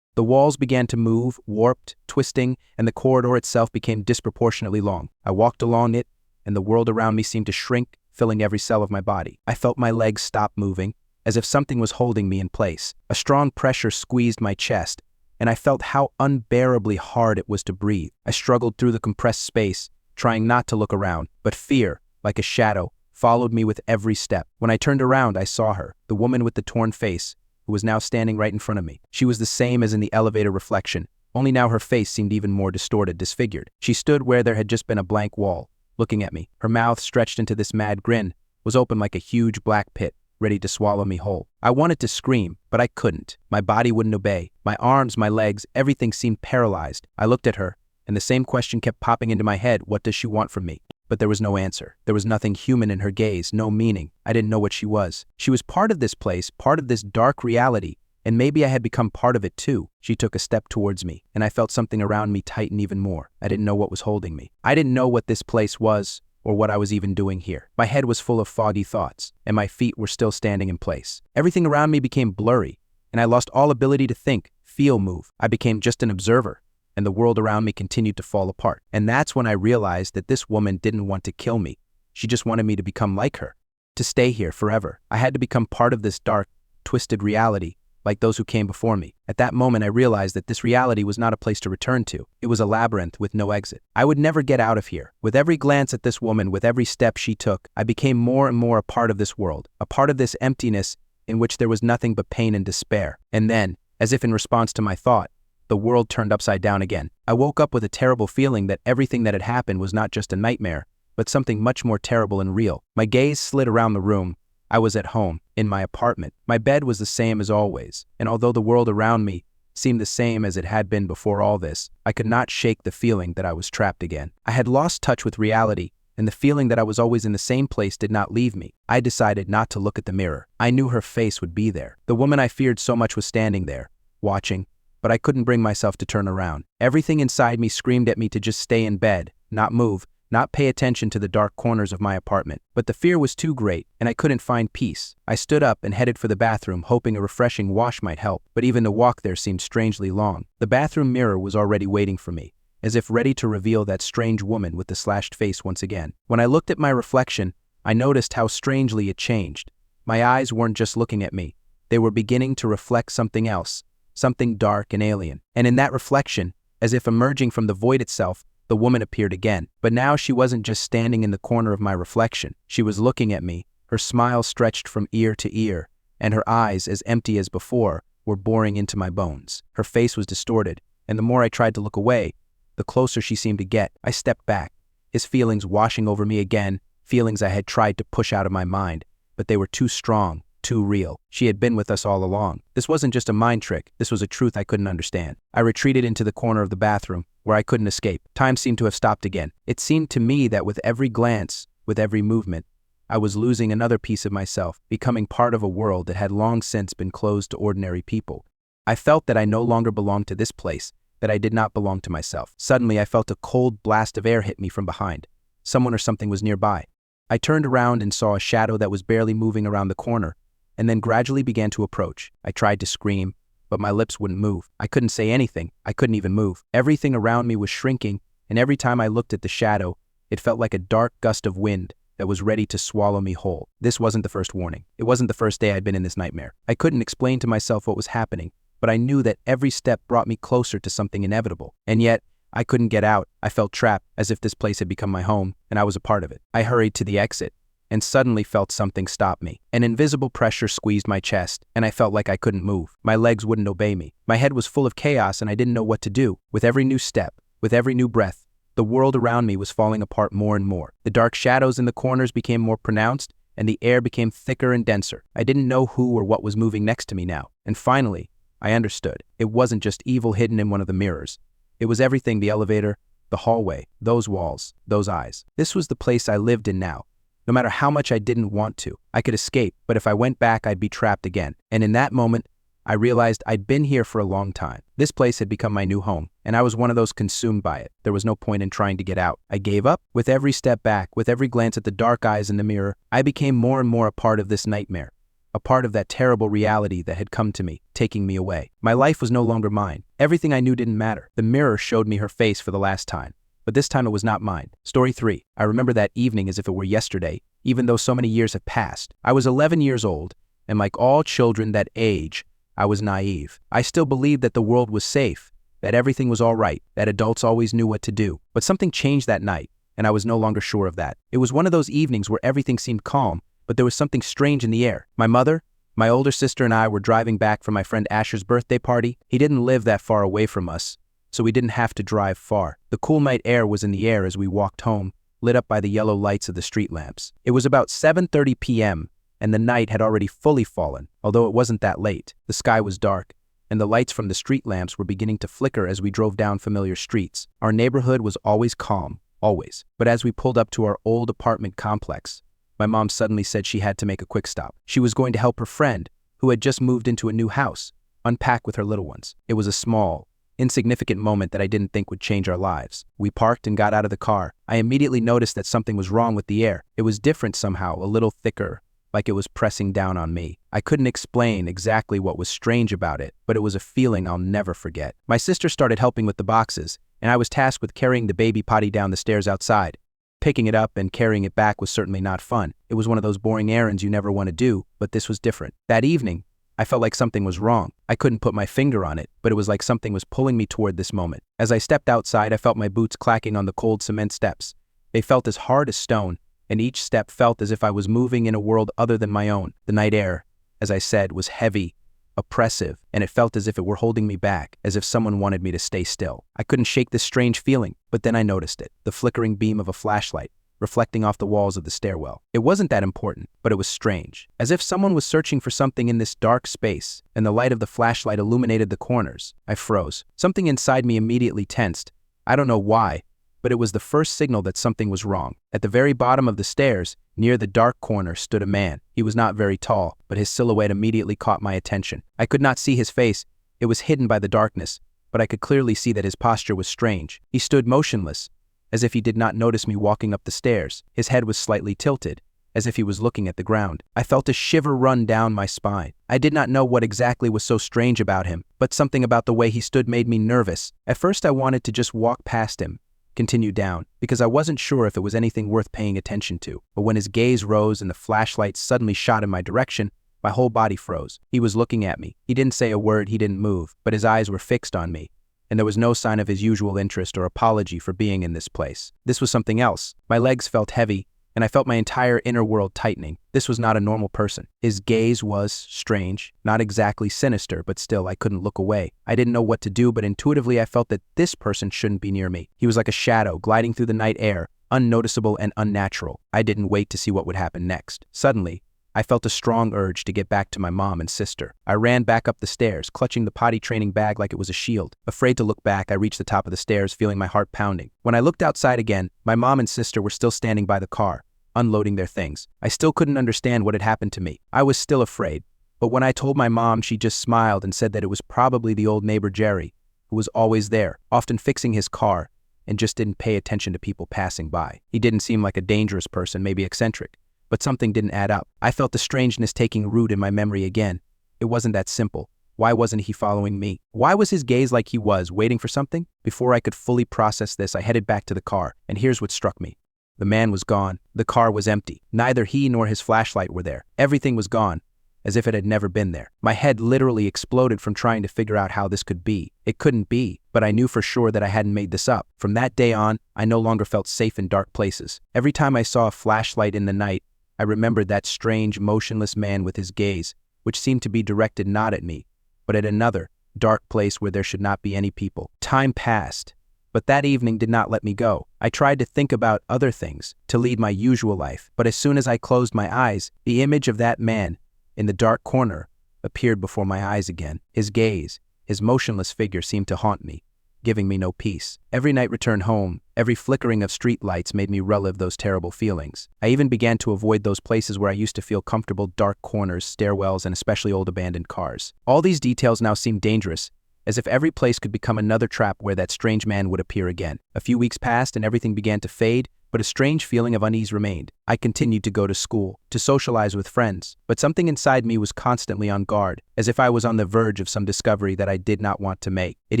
Speaker 1: The walls began to move, warped, twisting, and the corridor itself became disproportionately long. I walked along it, and the world around me seemed to shrink, filling every cell of my body. I felt my legs stop moving, as if something was holding me in place. A strong pressure squeezed my chest, and I felt how unbearably hard it was to breathe. I struggled through the compressed space, trying not to look around, but fear, like a shadow, followed me with every step. When I turned around, I saw her, the woman with the torn face, who was now standing right in front of me. She was the same as in the elevator reflection, only now her face seemed even more distorted, disfigured. She stood where there had just been a blank wall, looking at me. Her mouth, stretched into this mad grin, was open like a huge black pit, ready to swallow me whole. I wanted to scream, but I couldn't. My body wouldn't obey. My arms, my legs, everything seemed paralyzed. I looked at her, and the same question kept popping into my head: what does she want from me? But there was no answer. There was nothing human in her gaze, no meaning. I didn't know what she was. She was part of this place, part of this dark reality, and maybe I had become part of it too. She took a step towards me, and I felt something around me tighten even more. I didn't know what was holding me. I didn't know what this place was, or what I was even doing here. My head was full of foggy thoughts, and my feet were still standing in place. Everything around me became blurry, and I lost all ability to think, feel, move. I became just an observer, and the world around me continued to fall apart. And that's when I realized that this woman didn't want to kill me. She just wanted me to become like her, to stay here forever. I had to become part of this dark, twisted reality, like those who came before me. At that moment, I realized that this reality was not a place to return to. It was a labyrinth with no exit. I would never get out of here. With every glance at this woman, with every step she took, I became more and more a part of this world, a part of this emptiness in which there was nothing but pain and despair. And then, as if in response to my thought, the world turned upside down again. I woke up with a terrible feeling that everything that had happened was not just a nightmare, but something much more terrible and real. My gaze slid around the room. I was at home, in my apartment. My bed was the same as always, and although the world around me seemed the same as it had been before all this, I could not shake the feeling that I was trapped again. I had lost touch with reality, and the feeling that I was always in the same place did not leave me. I decided not to look at the mirror. I knew her face would be there. The woman I feared so much was standing there, watching, but I couldn't bring myself to turn around. Everything inside me screamed at me to just stay in bed, not move, not pay attention to the dark corners of my apartment. But the fear was too great, and I couldn't find peace. I stood up and headed for the bathroom, hoping a refreshing wash might help, but even the walk there seemed strangely long. The bathroom mirror was already waiting for me, as if ready to reveal that strange woman with the slashed face once again. When I looked at my reflection, I noticed how strangely it changed. My eyes weren't just looking at me. They were beginning to reflect something else, something dark and alien. And in that reflection, as if emerging from the void itself, the woman appeared again. But now she wasn't just standing in the corner of my reflection. She was looking at me, her smile stretched from ear to ear, and her eyes, as empty as before, were boring into my bones. Her face was distorted, and the more I tried to look away, the closer she seemed to get. I stepped back, his feelings washing over me again, feelings I had tried to push out of my mind, but they were too strong, too real. She had been with us all along. This wasn't just a mind trick, this was a truth I couldn't understand. I retreated into the corner of the bathroom, where I couldn't escape. Time seemed to have stopped again. It seemed to me that with every glance, with every movement, I was losing another piece of myself, becoming part of a world that had long since been closed to ordinary people. I felt that I no longer belonged to this place, that I did not belong to myself. Suddenly, I felt a cold blast of air hit me from behind. Someone or something was nearby. I turned around and saw a shadow that was barely moving around the corner, and then gradually began to approach. I tried to scream, but my lips wouldn't move. I couldn't say anything. I couldn't even move. Everything around me was shrinking, and every time I looked at the shadow, it felt like a dark gust of wind that was ready to swallow me whole. This wasn't the first warning. It wasn't the first day I'd been in this nightmare. I couldn't explain to myself what was happening, but I knew that every step brought me closer to something inevitable. And yet, I couldn't get out. I felt trapped, as if this place had become my home, and I was a part of it. I hurried to the exit, and suddenly felt something stop me. An invisible pressure squeezed my chest, and I felt like I couldn't move. My legs wouldn't obey me. My head was full of chaos, and I didn't know what to do. With every new step, with every new breath, the world around me was falling apart more and more. The dark shadows in the corners became more pronounced, and the air became thicker and denser. I didn't know who or what was moving next to me now. And finally, I understood. It wasn't just evil hidden in one of the mirrors. It was everything: the elevator, the hallway, those walls, those eyes. This was the place I lived in now. No matter how much I didn't want to, I could escape, but if I went back, I'd be trapped again. And in that moment, I realized I'd been here for a long time. This place had become my new home, and I was one of those consumed by it. There was no point in trying to get out. I gave up. With every step back, with every glance at the dark eyes in the mirror, I became more and more a part of this nightmare, a part of that terrible reality that had come to me, taking me away. My life was no longer mine. Everything I knew didn't matter. The mirror showed me her face for the last time, but this time it was not mine. Story 3. I remember that evening as if it were yesterday, even though so many years had passed. I was 11 years old, and like all children that age, I was naive. I still believed that the world was safe, that everything was all right, that adults always knew what to do. But something changed that night, and I was no longer sure of that. It was one of those evenings where everything seemed calm, but there was something strange in the air. My mother, my older sister, and I were driving back from my friend Asher's birthday party. He didn't live that far away from us, so we didn't have to drive far. The cool night air was in the air as we walked home, lit up by the yellow lights of the street lamps. It was about 7:30 p.m., and the night had already fully fallen, although it wasn't that late. The sky was dark, and the lights from the street lamps were beginning to flicker as we drove down familiar streets. Our neighborhood was always calm, always. But as we pulled up to our old apartment complex, my mom suddenly said she had to make a quick stop. She was going to help her friend, who had just moved into a new house, unpack with her little ones. It was a small, insignificant moment that I didn't think would change our lives. We parked and got out of the car. I immediately noticed that something was wrong with the air. It was different somehow, a little thicker, like it was pressing down on me. I couldn't explain exactly what was strange about it, but it was a feeling I'll never forget. My sister started helping with the boxes, and I was tasked with carrying the baby potty down the stairs outside. Picking it up and carrying it back was certainly not fun. It was one of those boring errands you never want to do, but this was different. That evening, I felt like something was wrong. I couldn't put my finger on it, but it was like something was pulling me toward this moment. As I stepped outside, I felt my boots clacking on the cold cement steps. They felt as hard as stone, and each step felt as if I was moving in a world other than my own. The night air, as I said, was heavy, oppressive, and it felt as if it were holding me back, as if someone wanted me to stay still. I couldn't shake this strange feeling, but then I noticed it, the flickering beam of a flashlight, reflecting off the walls of the stairwell. It wasn't that important, but it was strange, as if someone was searching for something in this dark space, and the light of the flashlight illuminated the corners. I froze. Something inside me immediately tensed. I don't know why, but it was the first signal that something was wrong. At the very bottom of the stairs, near the dark corner, stood a man. He was not very tall, but his silhouette immediately caught my attention. I could not see his face. It was hidden by the darkness, but I could clearly see that his posture was strange. He stood motionless, as if he did not notice me walking up the stairs. His head was slightly tilted, as if he was looking at the ground. I felt a shiver run down my spine. I did not know what exactly was so strange about him, but something about the way he stood made me nervous. At first I wanted to just walk past him, continue down, because I wasn't sure if it was anything worth paying attention to. But when his gaze rose and the flashlight suddenly shot in my direction, my whole body froze. He was looking at me. He didn't say a word, he didn't move, but his eyes were fixed on me, and there was no sign of his usual interest or apology for being in this place. This was something else. My legs felt heavy, and I felt my entire inner world tightening. This was not a normal person. His gaze was strange, not exactly sinister, but still I couldn't look away. I didn't know what to do, but intuitively I felt that this person shouldn't be near me. He was like a shadow gliding through the night air, unnoticeable and unnatural. I didn't wait to see what would happen next. Suddenly, I felt a strong urge to get back to my mom and sister. I ran back up the stairs, clutching the potty training bag like it was a shield. Afraid to look back, I reached the top of the stairs, feeling my heart pounding. When I looked outside again, my mom and sister were still standing by the car, unloading their things. I still couldn't understand what had happened to me. I was still afraid, but when I told my mom, she just smiled and said that it was probably the old neighbor Jerry, who was always there, often fixing his car, and just didn't pay attention to people passing by. He didn't seem like a dangerous person, maybe eccentric, but something didn't add up. I felt the strangeness taking root in my memory again. It wasn't that simple. Why wasn't he following me? Why was his gaze like he was, waiting for something? Before I could fully process this, I headed back to the car, and here's what struck me. The man was gone. The car was empty. Neither he nor his flashlight were there. Everything was gone, as if it had never been there. My head literally exploded from trying to figure out how this could be. It couldn't be, but I knew for sure that I hadn't made this up. From that day on, I no longer felt safe in dark places. Every time I saw a flashlight in the night, I remembered that strange, motionless man with his gaze, which seemed to be directed not at me, but at another, dark place where there should not be any people. Time passed, but that evening did not let me go. I tried to think about other things, to lead my usual life, but as soon as I closed my eyes, the image of that man in the dark corner appeared before my eyes again. His gaze, his motionless figure seemed to haunt me, giving me no peace. Every night returned home, every flickering of street lights made me relive those terrible feelings. I even began to avoid those places where I used to feel comfortable, dark corners, stairwells, and especially old abandoned cars. All these details now seemed dangerous, as if every place could become another trap where that strange man would appear again. A few weeks passed and everything began to fade, but a strange feeling of unease remained. I continued to go to school, to socialize with friends, but something inside me was constantly on guard, as if I was on the verge of some discovery that I did not want to make. It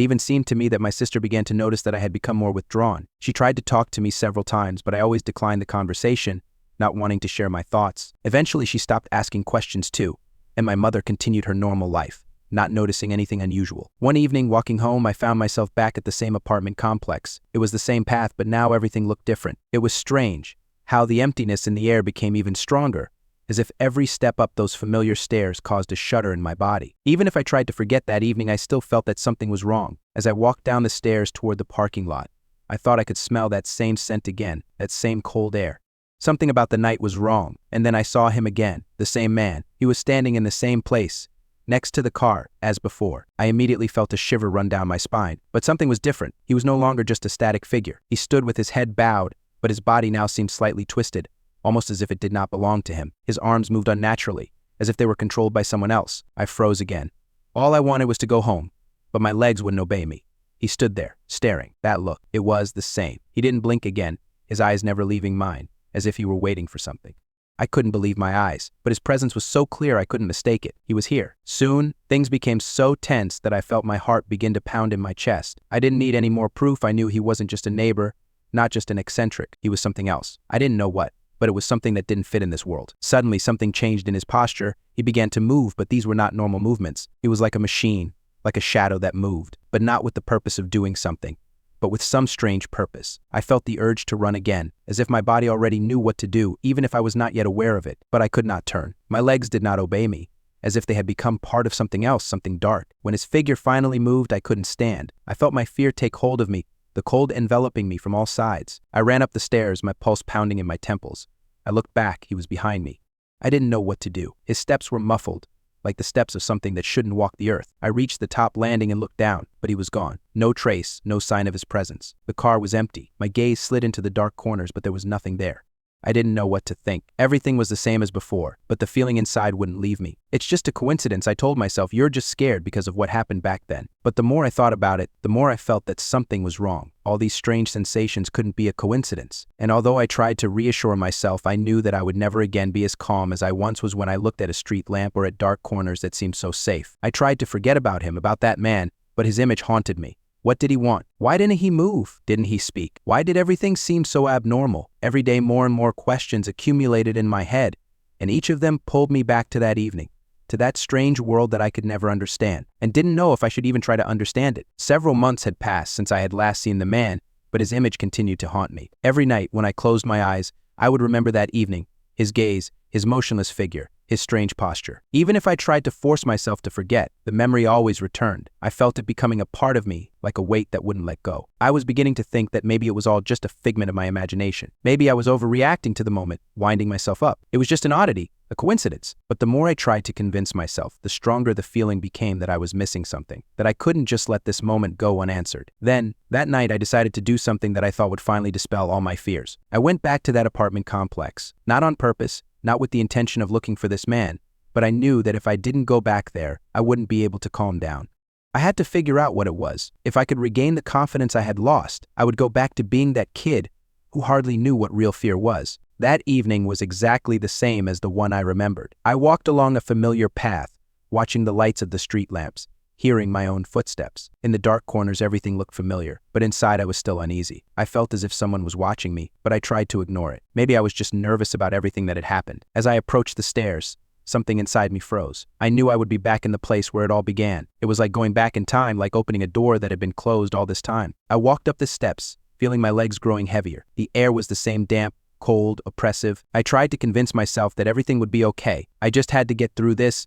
Speaker 1: even seemed to me that my sister began to notice that I had become more withdrawn. She tried to talk to me several times, but I always declined the conversation, not wanting to share my thoughts. Eventually, she stopped asking questions too, and my mother continued her normal life, not noticing anything unusual. One evening, walking home, I found myself back at the same apartment complex. It was the same path, but now everything looked different. It was strange how the emptiness in the air became even stronger, as if every step up those familiar stairs caused a shudder in my body. Even if I tried to forget that evening, I still felt that something was wrong. As I walked down the stairs toward the parking lot, I thought I could smell that same scent again, that same cold air. Something about the night was wrong, and then I saw him again, the same man. He was standing in the same place, next to the car, as before. I immediately felt a shiver run down my spine, but something was different. He was no longer just a static figure. He stood with his head bowed, but his body now seemed slightly twisted, almost as if it did not belong to him. His arms moved unnaturally, as if they were controlled by someone else. I froze again. All I wanted was to go home, but my legs wouldn't obey me. He stood there, staring. That look, it was the same. He didn't blink again, his eyes never leaving mine, as if he were waiting for something. I couldn't believe my eyes, but his presence was so clear I couldn't mistake it. He was here. Soon, things became so tense that I felt my heart begin to pound in my chest. I didn't need any more proof. I knew he wasn't just a neighbor, not just an eccentric. He was something else. I didn't know what, but it was something that didn't fit in this world. Suddenly, something changed in his posture. He began to move, but these were not normal movements. He was like a machine, like a shadow that moved, but not with the purpose of doing something, but with some strange purpose. I felt the urge to run again, as if my body already knew what to do, even if I was not yet aware of it, but I could not turn. My legs did not obey me, as if they had become part of something else, something dark. When his figure finally moved, I couldn't stand. I felt my fear take hold of me, the cold enveloping me from all sides. I ran up the stairs, my pulse pounding in my temples. I looked back. He was behind me. I didn't know what to do. His steps were muffled, like the steps of something that shouldn't walk the earth. I reached the top landing and looked down, but he was gone. No trace, no sign of his presence. The car was empty. My gaze slid into the dark corners, but there was nothing there. I didn't know what to think. Everything was the same as before, but the feeling inside wouldn't leave me. It's just a coincidence, I told myself. You're just scared because of what happened back then. But the more I thought about it, the more I felt that something was wrong. All these strange sensations couldn't be a coincidence. And although I tried to reassure myself, I knew that I would never again be as calm as I once was when I looked at a street lamp or at dark corners that seemed so safe. I tried to forget about him, about that man, but his image haunted me. What did he want? Why didn't he move? Didn't he speak? Why did everything seem so abnormal? Every day more and more questions accumulated in my head, and each of them pulled me back to that evening, to that strange world that I could never understand, and didn't know if I should even try to understand it. Several months had passed since I had last seen the man, but his image continued to haunt me. Every night when I closed my eyes, I would remember that evening, his gaze, his motionless figure, his strange posture. Even if I tried to force myself to forget, the memory always returned. I felt it becoming a part of me, like a weight that wouldn't let go. I was beginning to think that maybe it was all just a figment of my imagination. Maybe I was overreacting to the moment, winding myself up. It was just an oddity, a coincidence. But the more I tried to convince myself, the stronger the feeling became that I was missing something, that I couldn't just let this moment go unanswered. Then, that night, I decided to do something that I thought would finally dispel all my fears. I went back to that apartment complex, not on purpose, not with the intention of looking for this man, but I knew that if I didn't go back there, I wouldn't be able to calm down. I had to figure out what it was. If I could regain the confidence I had lost, I would go back to being that kid who hardly knew what real fear was. That evening was exactly the same as the one I remembered. I walked along a familiar path, watching the lights of the street lamps, hearing my own footsteps. In the dark corners, everything looked familiar, but inside I was still uneasy. I felt as if someone was watching me, but I tried to ignore it. Maybe I was just nervous about everything that had happened. As I approached the stairs, something inside me froze. I knew I would be back in the place where it all began. It was like going back in time, like opening a door that had been closed all this time. I walked up the steps, feeling my legs growing heavier. The air was the same, damp, cold, oppressive. I tried to convince myself that everything would be okay. I just had to get through this,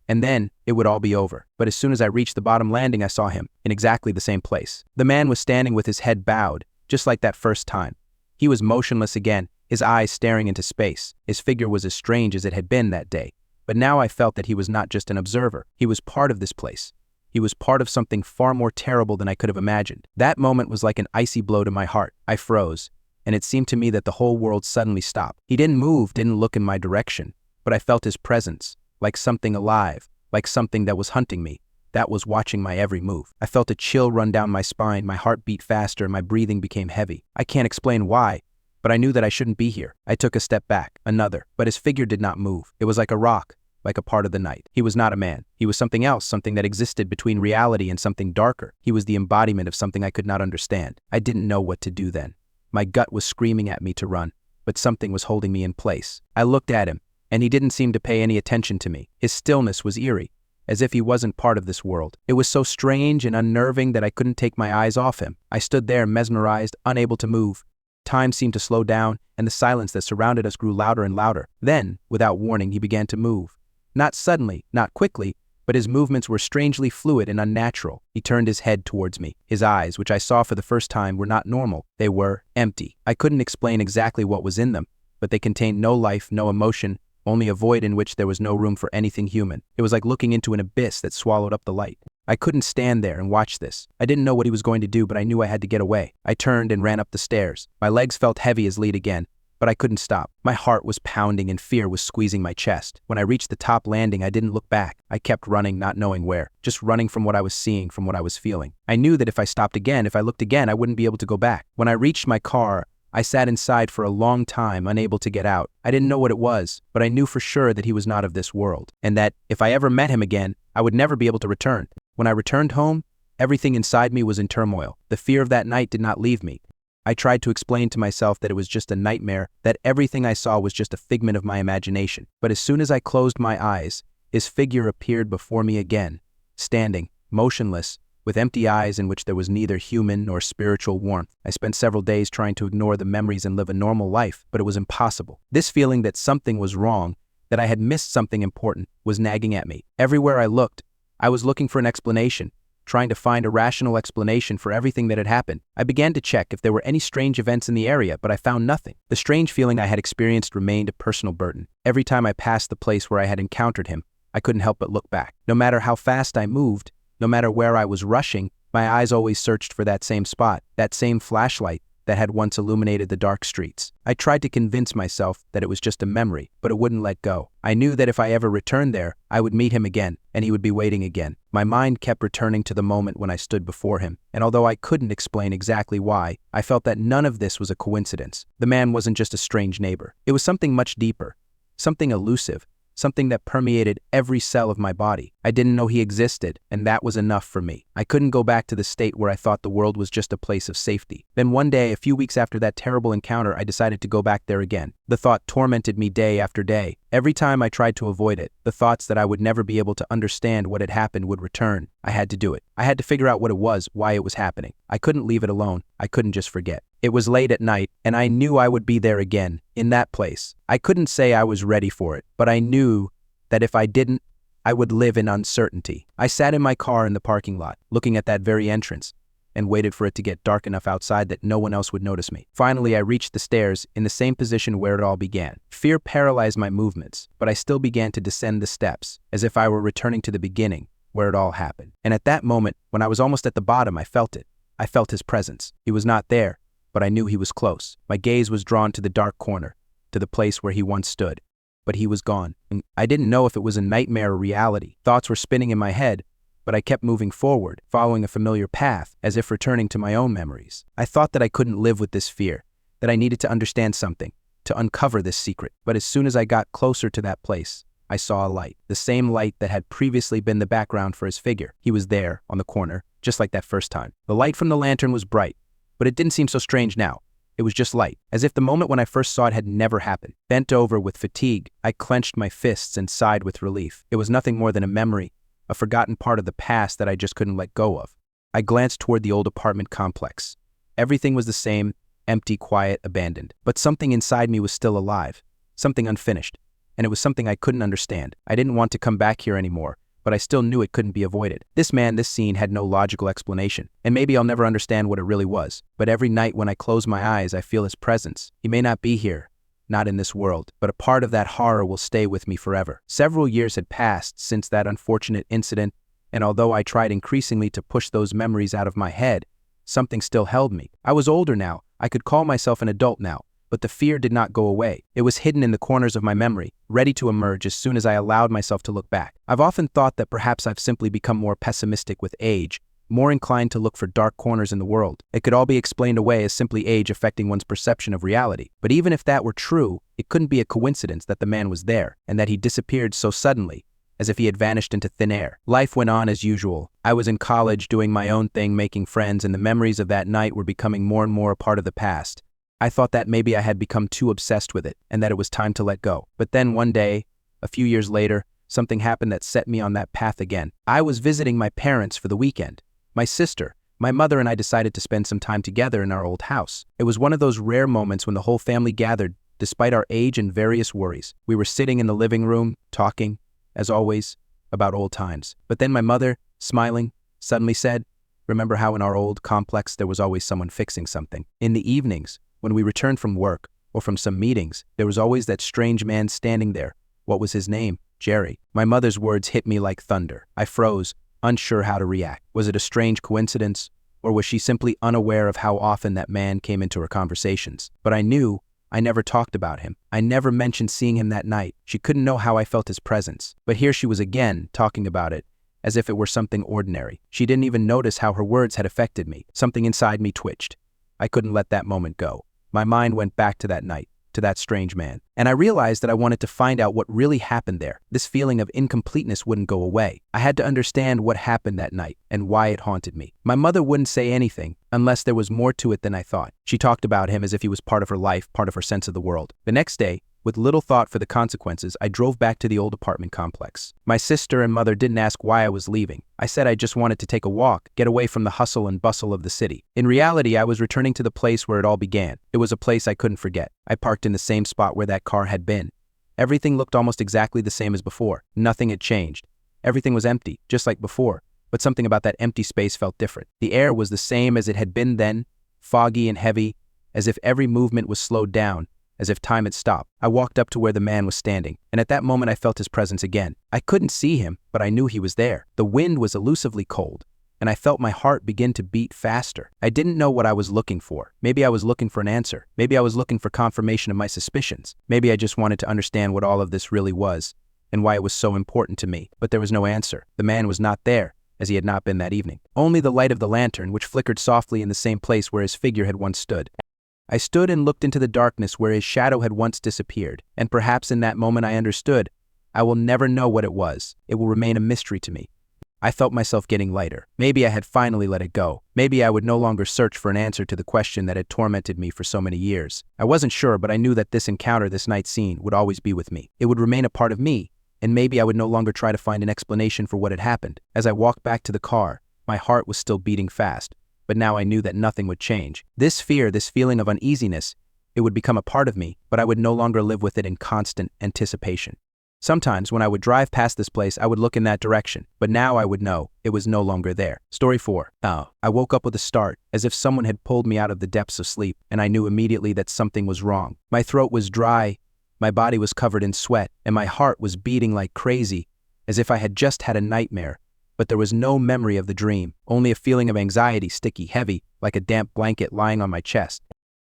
Speaker 1: and then it would all be over. But as soon as I reached the bottom landing, I saw him, in exactly the same place. The man was standing with his head bowed, just like that first time. He was motionless again, his eyes staring into space. His figure was as strange as it had been that day. But now I felt that he was not just an observer. He was part of this place. He was part of something far more terrible than I could have imagined. That moment was like an icy blow to my heart. I froze, and it seemed to me that the whole world suddenly stopped. He didn't move, didn't look in my direction, but I felt his presence, like something alive, like something that was hunting me, that was watching my every move. I felt a chill run down my spine, my heart beat faster, my breathing became heavy. I can't explain why, but I knew that I shouldn't be here. I took a step back, another, but his figure did not move. It was like a rock, like a part of the night. He was not a man. He was something else, something that existed between reality and something darker. He was the embodiment of something I could not understand. I didn't know what to do then. My gut was screaming at me to run, but something was holding me in place. I looked at him, and he didn't seem to pay any attention to me. His stillness was eerie, as if he wasn't part of this world. It was so strange and unnerving that I couldn't take my eyes off him. I stood there mesmerized, unable to move. Time seemed to slow down, and the silence that surrounded us grew louder and louder. Then, without warning, he began to move. Not suddenly, not quickly, but his movements were strangely fluid and unnatural. He turned his head towards me. His eyes, which I saw for the first time, were not normal. They were empty. I couldn't explain exactly what was in them, but they contained no life, no emotion, only a void in which there was no room for anything human. It was like looking into an abyss that swallowed up the light. I couldn't stand there and watch this. I didn't know what he was going to do, but I knew I had to get away. I turned and ran up the stairs. My legs felt heavy as lead again, but I couldn't stop. My heart was pounding and fear was squeezing my chest. When I reached the top landing, I didn't look back. I kept running, not knowing where, just running from what I was seeing, from what I was feeling. I knew that if I stopped again, if I looked again, I wouldn't be able to go back. When I reached my car, I sat inside for a long time, unable to get out. I didn't know what it was, but I knew for sure that he was not of this world, and that if I ever met him again, I would never be able to return. When I returned home, everything inside me was in turmoil. The fear of that night did not leave me. I tried to explain to myself that it was just a nightmare, that everything I saw was just a figment of my imagination. But as soon as I closed my eyes, his figure appeared before me again, standing, motionless, with empty eyes in which there was neither human nor spiritual warmth. I spent several days trying to ignore the memories and live a normal life, but it was impossible. This feeling that something was wrong, that I had missed something important, was nagging at me. Everywhere I looked, I was looking for an explanation, trying to find a rational explanation for everything that had happened. I began to check if there were any strange events in the area, but I found nothing. The strange feeling I had experienced remained a personal burden. Every time I passed the place where I had encountered him, I couldn't help but look back. No matter how fast I moved, no matter where I was rushing, my eyes always searched for that same spot, that same flashlight that had once illuminated the dark streets. I tried to convince myself that it was just a memory, but it wouldn't let go. I knew that if I ever returned there, I would meet him again, and he would be waiting again. My mind kept returning to the moment when I stood before him, and although I couldn't explain exactly why, I felt that none of this was a coincidence. The man wasn't just a strange neighbor. It was something much deeper, something elusive, something that permeated every cell of my body. I didn't know he existed, and that was enough for me. I couldn't go back to the state where I thought the world was just a place of safety. Then one day, a few weeks after that terrible encounter, I decided to go back there again. The thought tormented me day after day. Every time I tried to avoid it, the thoughts that I would never be able to understand what had happened would return. I had to do it. I had to figure out what it was, why it was happening. I couldn't leave it alone. I couldn't just forget. It was late at night, and I knew I would be there again, in that place. I couldn't say I was ready for it, but I knew that if I didn't, I would live in uncertainty. I sat in my car in the parking lot, looking at that very entrance, and waited for it to get dark enough outside that no one else would notice me. Finally, I reached the stairs, in the same position where it all began. Fear paralyzed my movements, but I still began to descend the steps, as if I were returning to the beginning, where it all happened. And at that moment, when I was almost at the bottom, I felt it. I felt his presence. He was not there, but I knew he was close. My gaze was drawn to the dark corner, to the place where he once stood. But he was gone. And I didn't know if it was a nightmare or reality. Thoughts were spinning in my head, but I kept moving forward, following a familiar path, as if returning to my own memories. I thought that I couldn't live with this fear, that I needed to understand something, to uncover this secret. But as soon as I got closer to that place, I saw a light, the same light that had previously been the background for his figure. He was there, on the corner, just like that first time. The light from the lantern was bright, but it didn't seem so strange now. It was just light, as if the moment when I first saw it had never happened. Bent over with fatigue, I clenched my fists and sighed with relief. It was nothing more than a memory, a forgotten part of the past that I just couldn't let go of. I glanced toward the old apartment complex. Everything was the same, empty, quiet, abandoned. But something inside me was still alive, something unfinished, and it was something I couldn't understand. I didn't want to come back here anymore, but I still knew it couldn't be avoided. This man, this scene had no logical explanation, and maybe I'll never understand what it really was. But every night when I close my eyes, I feel his presence. He may not be here, not in this world, but a part of that horror will stay with me forever. Several years had passed since that unfortunate incident, And although I tried increasingly to push those memories out of my head, something still held me. I was older now. I could call myself an adult now, but the fear did not go away. It was hidden in the corners of my memory, ready to emerge as soon as I allowed myself to look back. I've often thought that perhaps I've simply become more pessimistic with age, more inclined to look for dark corners in the world. It could all be explained away as simply age affecting one's perception of reality. But even if that were true, it couldn't be a coincidence that the man was there, and that he disappeared so suddenly, as if he had vanished into thin air. Life went on as usual. I was in college doing my own thing, making friends, and the memories of that night were becoming more and more a part of the past. I thought that maybe I had become too obsessed with it, and that it was time to let go. But then one day, a few years later, something happened that set me on that path again. I was visiting my parents for the weekend. My sister, my mother, and I decided to spend some time together in our old house. It was one of those rare moments when the whole family gathered, despite our age and various worries. We were sitting in the living room, talking, as always, about old times. But then my mother, smiling, suddenly said, "Remember how in our old complex there was always someone fixing something? In the evenings, when we returned from work or from some meetings, there was always that strange man standing there. What was his name? Jerry." My mother's words hit me like thunder. I froze, unsure how to react. Was it a strange coincidence, or was she simply unaware of how often that man came into her conversations? But I knew I never talked about him. I never mentioned seeing him that night. She couldn't know how I felt his presence. But here she was again, talking about it, as if it were something ordinary. She didn't even notice how her words had affected me. Something inside me twitched. I couldn't let that moment go. My mind went back to that night, to that strange man. And I realized that I wanted to find out what really happened there. This feeling of incompleteness wouldn't go away. I had to understand what happened that night and why it haunted me. My mother wouldn't say anything unless there was more to it than I thought. She talked about him as if he was part of her life, part of her sense of the world. The next day, with little thought for the consequences, I drove back to the old apartment complex. My sister and mother didn't ask why I was leaving. I said I just wanted to take a walk, get away from the hustle and bustle of the city. In reality, I was returning to the place where it all began. It was a place I couldn't forget. I parked in the same spot where that car had been. Everything looked almost exactly the same as before. Nothing had changed. Everything was empty, just like before. But something about that empty space felt different. The air was the same as it had been then, foggy and heavy, as if every movement was slowed down, as if time had stopped. I walked up to where the man was standing, and at that moment I felt his presence again. I couldn't see him, but I knew he was there. The wind was elusively cold, and I felt my heart begin to beat faster. I didn't know what I was looking for. Maybe I was looking for an answer. Maybe I was looking for confirmation of my suspicions. Maybe I just wanted to understand what all of this really was, and why it was so important to me. But there was no answer. The man was not there, as he had not been that evening. Only the light of the lantern, which flickered softly in the same place where his figure had once stood. I stood and looked into the darkness where his shadow had once disappeared, and perhaps in that moment I understood. I will never know what it was. It will remain a mystery to me. I felt myself getting lighter. Maybe I had finally let it go. Maybe I would no longer search for an answer to the question that had tormented me for so many years. I wasn't sure, but I knew that this encounter, this night scene, would always be with me. It would remain a part of me, and maybe I would no longer try to find an explanation for what had happened. As I walked back to the car, my heart was still beating fast. But now I knew that nothing would change. This fear, this feeling of uneasiness, it would become a part of me, but I would no longer live with it in constant anticipation. Sometimes when I would drive past this place, I would look in that direction, but now I would know it was no longer there. Story 4. I woke up with a start, as if someone had pulled me out of the depths of sleep, and I knew immediately that something was wrong. My throat was dry, my body was covered in sweat, and my heart was beating like crazy, as if I had just had a nightmare. But there was no memory of the dream, only a feeling of anxiety, sticky, heavy, like a damp blanket lying on my chest.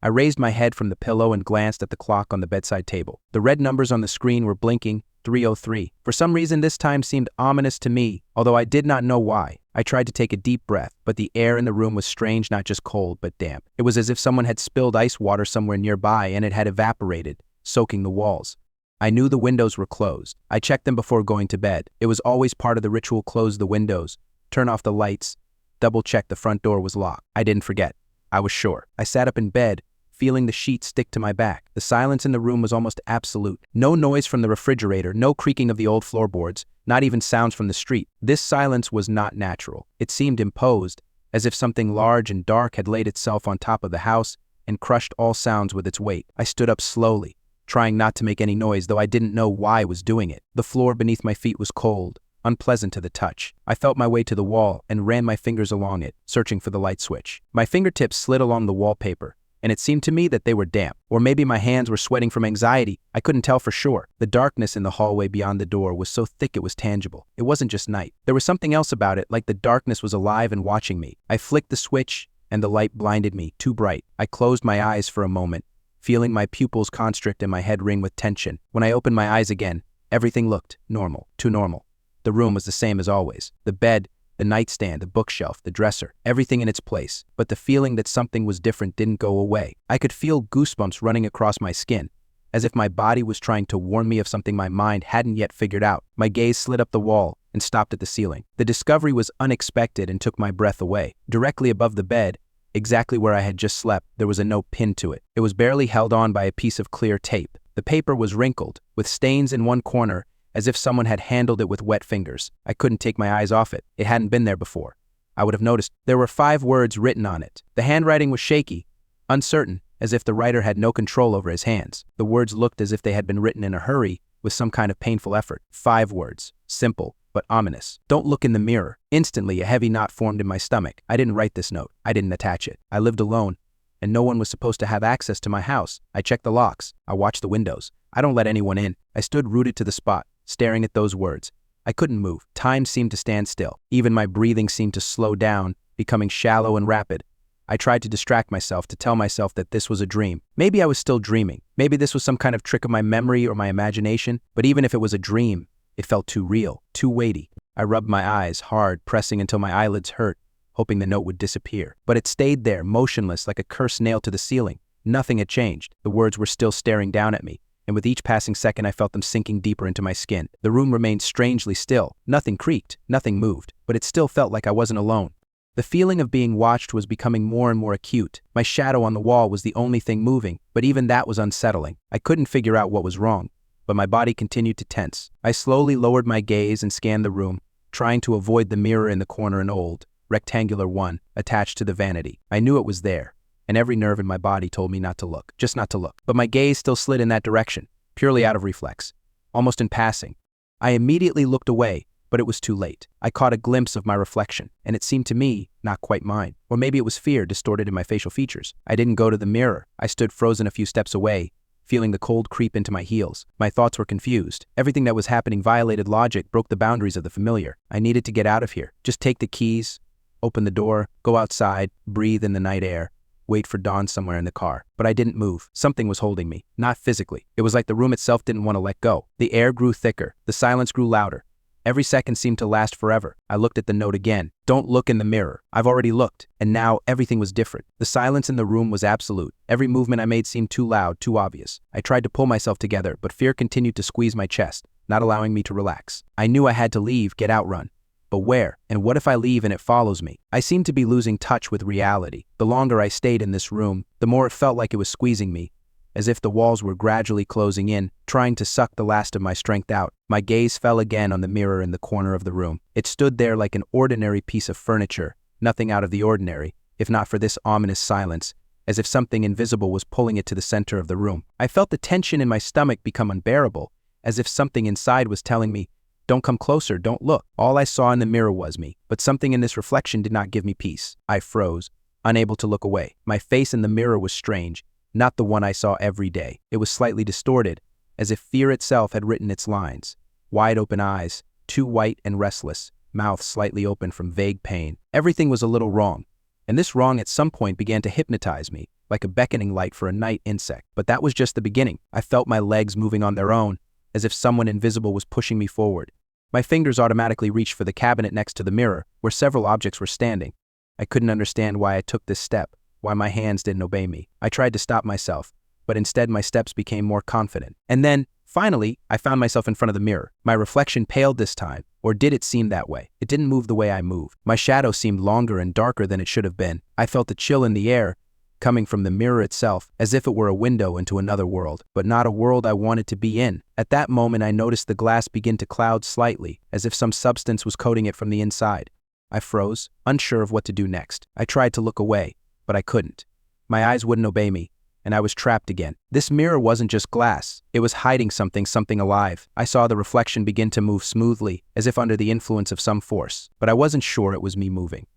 Speaker 1: I raised my head from the pillow and glanced at the clock on the bedside table. The red numbers on the screen were blinking, 3:03. For some reason, this time seemed ominous to me, although I did not know why. I tried to take a deep breath, but the air in the room was strange, not just cold, but damp. It was as if someone had spilled ice water somewhere nearby and it had evaporated, soaking the walls. I knew the windows were closed. I checked them before going to bed. It was always part of the ritual: close the windows, turn off the lights, double-check the front door was locked. I didn't forget. I was sure. I sat up in bed, feeling the sheets stick to my back. The silence in the room was almost absolute. No noise from the refrigerator, no creaking of the old floorboards, not even sounds from the street. This silence was not natural. It seemed imposed, as if something large and dark had laid itself on top of the house and crushed all sounds with its weight. I stood up slowly, trying not to make any noise, though I didn't know why I was doing it. The floor beneath my feet was cold, unpleasant to the touch. I felt my way to the wall and ran my fingers along it, searching for the light switch. My fingertips slid along the wallpaper, and it seemed to me that they were damp. Or maybe my hands were sweating from anxiety. I couldn't tell for sure. The darkness in the hallway beyond the door was so thick it was tangible. It wasn't just night. There was something else about it, like the darkness was alive and watching me. I flicked the switch, and the light blinded me, too bright. I closed my eyes for a moment, feeling my pupils constrict and my head ring with tension. When I opened my eyes again, everything looked normal, too normal. The room was the same as always. The bed, the nightstand, the bookshelf, the dresser, everything in its place. But the feeling that something was different didn't go away. I could feel goosebumps running across my skin, as if my body was trying to warn me of something my mind hadn't yet figured out. My gaze slid up the wall and stopped at the ceiling. The discovery was unexpected and took my breath away. Directly above the bed, exactly where I had just slept, there was a note pinned to it. It was barely held on by a piece of clear tape. The paper was wrinkled, with stains in one corner, as if someone had handled it with wet fingers. I couldn't take my eyes off it. It hadn't been there before. I would have noticed. There were 5 words written on it. The handwriting was shaky, uncertain, as if the writer had no control over his hands. The words looked as if they had been written in a hurry, with some kind of painful effort. 5 words. Simple, but ominous. Don't look in the mirror. Instantly, a heavy knot formed in my stomach. I didn't write this note. I didn't attach it. I lived alone, and no one was supposed to have access to my house. I checked the locks. I watched the windows. I don't let anyone in. I stood rooted to the spot, staring at those words. I couldn't move. Time seemed to stand still. Even my breathing seemed to slow down, becoming shallow and rapid. I tried to distract myself, to tell myself that this was a dream. Maybe I was still dreaming. Maybe this was some kind of trick of my memory or my imagination. But even if it was a dream, it felt too real, too weighty. I rubbed my eyes hard, pressing until my eyelids hurt, hoping the note would disappear. But it stayed there, motionless, like a curse nailed to the ceiling. Nothing had changed. The words were still staring down at me, and with each passing second I felt them sinking deeper into my skin. The room remained strangely still. Nothing creaked, nothing moved, but it still felt like I wasn't alone. The feeling of being watched was becoming more and more acute. My shadow on the wall was the only thing moving, but even that was unsettling. I couldn't figure out what was wrong, but my body continued to tense. I slowly lowered my gaze and scanned the room, trying to avoid the mirror in the corner, an old, rectangular one, attached to the vanity. I knew it was there, and every nerve in my body told me not to look, just not to look. But my gaze still slid in that direction, purely out of reflex, almost in passing. I immediately looked away, but it was too late. I caught a glimpse of my reflection, and it seemed to me not quite mine. Or maybe it was fear distorted in my facial features. I didn't go to the mirror. I stood frozen a few steps away, feeling the cold creep into my heels. My thoughts were confused. Everything that was happening violated logic, broke the boundaries of the familiar. I needed to get out of here. Just take the keys, open the door, go outside, breathe in the night air, wait for dawn somewhere in the car. But I didn't move. Something was holding me, not physically. It was like the room itself didn't want to let go. The air grew thicker. The silence grew louder. Every second seemed to last forever. I looked at the note again. Don't look in the mirror. I've already looked. And now everything was different. The silence in the room was absolute. Every movement I made seemed too loud, too obvious. I tried to pull myself together, but fear continued to squeeze my chest, not allowing me to relax. I knew I had to leave, get out, run. But where? And what if I leave and it follows me? I seemed to be losing touch with reality. The longer I stayed in this room, the more it felt like it was squeezing me, as if the walls were gradually closing in, trying to suck the last of my strength out. My gaze fell again on the mirror in the corner of the room. It stood there like an ordinary piece of furniture, nothing out of the ordinary, if not for this ominous silence, as if something invisible was pulling it to the center of the room. I felt the tension in my stomach become unbearable, as if something inside was telling me, "Don't come closer, don't look." All I saw in the mirror was me, but something in this reflection did not give me peace. I froze, unable to look away. My face in the mirror was strange, not the one I saw every day. It was slightly distorted, as if fear itself had written its lines. Wide open eyes, too white and restless, mouth slightly open from vague pain. Everything was a little wrong, and this wrong at some point began to hypnotize me, like a beckoning light for a night insect. But that was just the beginning. I felt my legs moving on their own, as if someone invisible was pushing me forward. My fingers automatically reached for the cabinet next to the mirror, where several objects were standing. I couldn't understand why I took this step, why my hands didn't obey me. I tried to stop myself, but instead my steps became more confident. And then, finally, I found myself in front of the mirror. My reflection paled this time, or did it seem that way? It didn't move the way I moved. My shadow seemed longer and darker than it should have been. I felt a chill in the air, coming from the mirror itself, as if it were a window into another world, but not a world I wanted to be in. At that moment, I noticed the glass begin to cloud slightly, as if some substance was coating it from the inside. I froze, unsure of what to do next. I tried to look away, but I couldn't. My eyes wouldn't obey me, and I was trapped again. This mirror wasn't just glass. It was hiding something alive. I saw the reflection begin to move smoothly, as if under the influence of some force, but I wasn't sure it was me moving.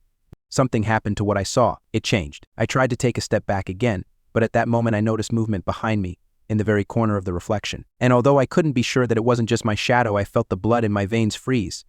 Speaker 1: Something happened to what I saw. It changed. I tried to take a step back again, but at that moment I noticed movement behind me, in the very corner of the reflection. And although I couldn't be sure that it wasn't just my shadow, I felt the blood in my veins freeze.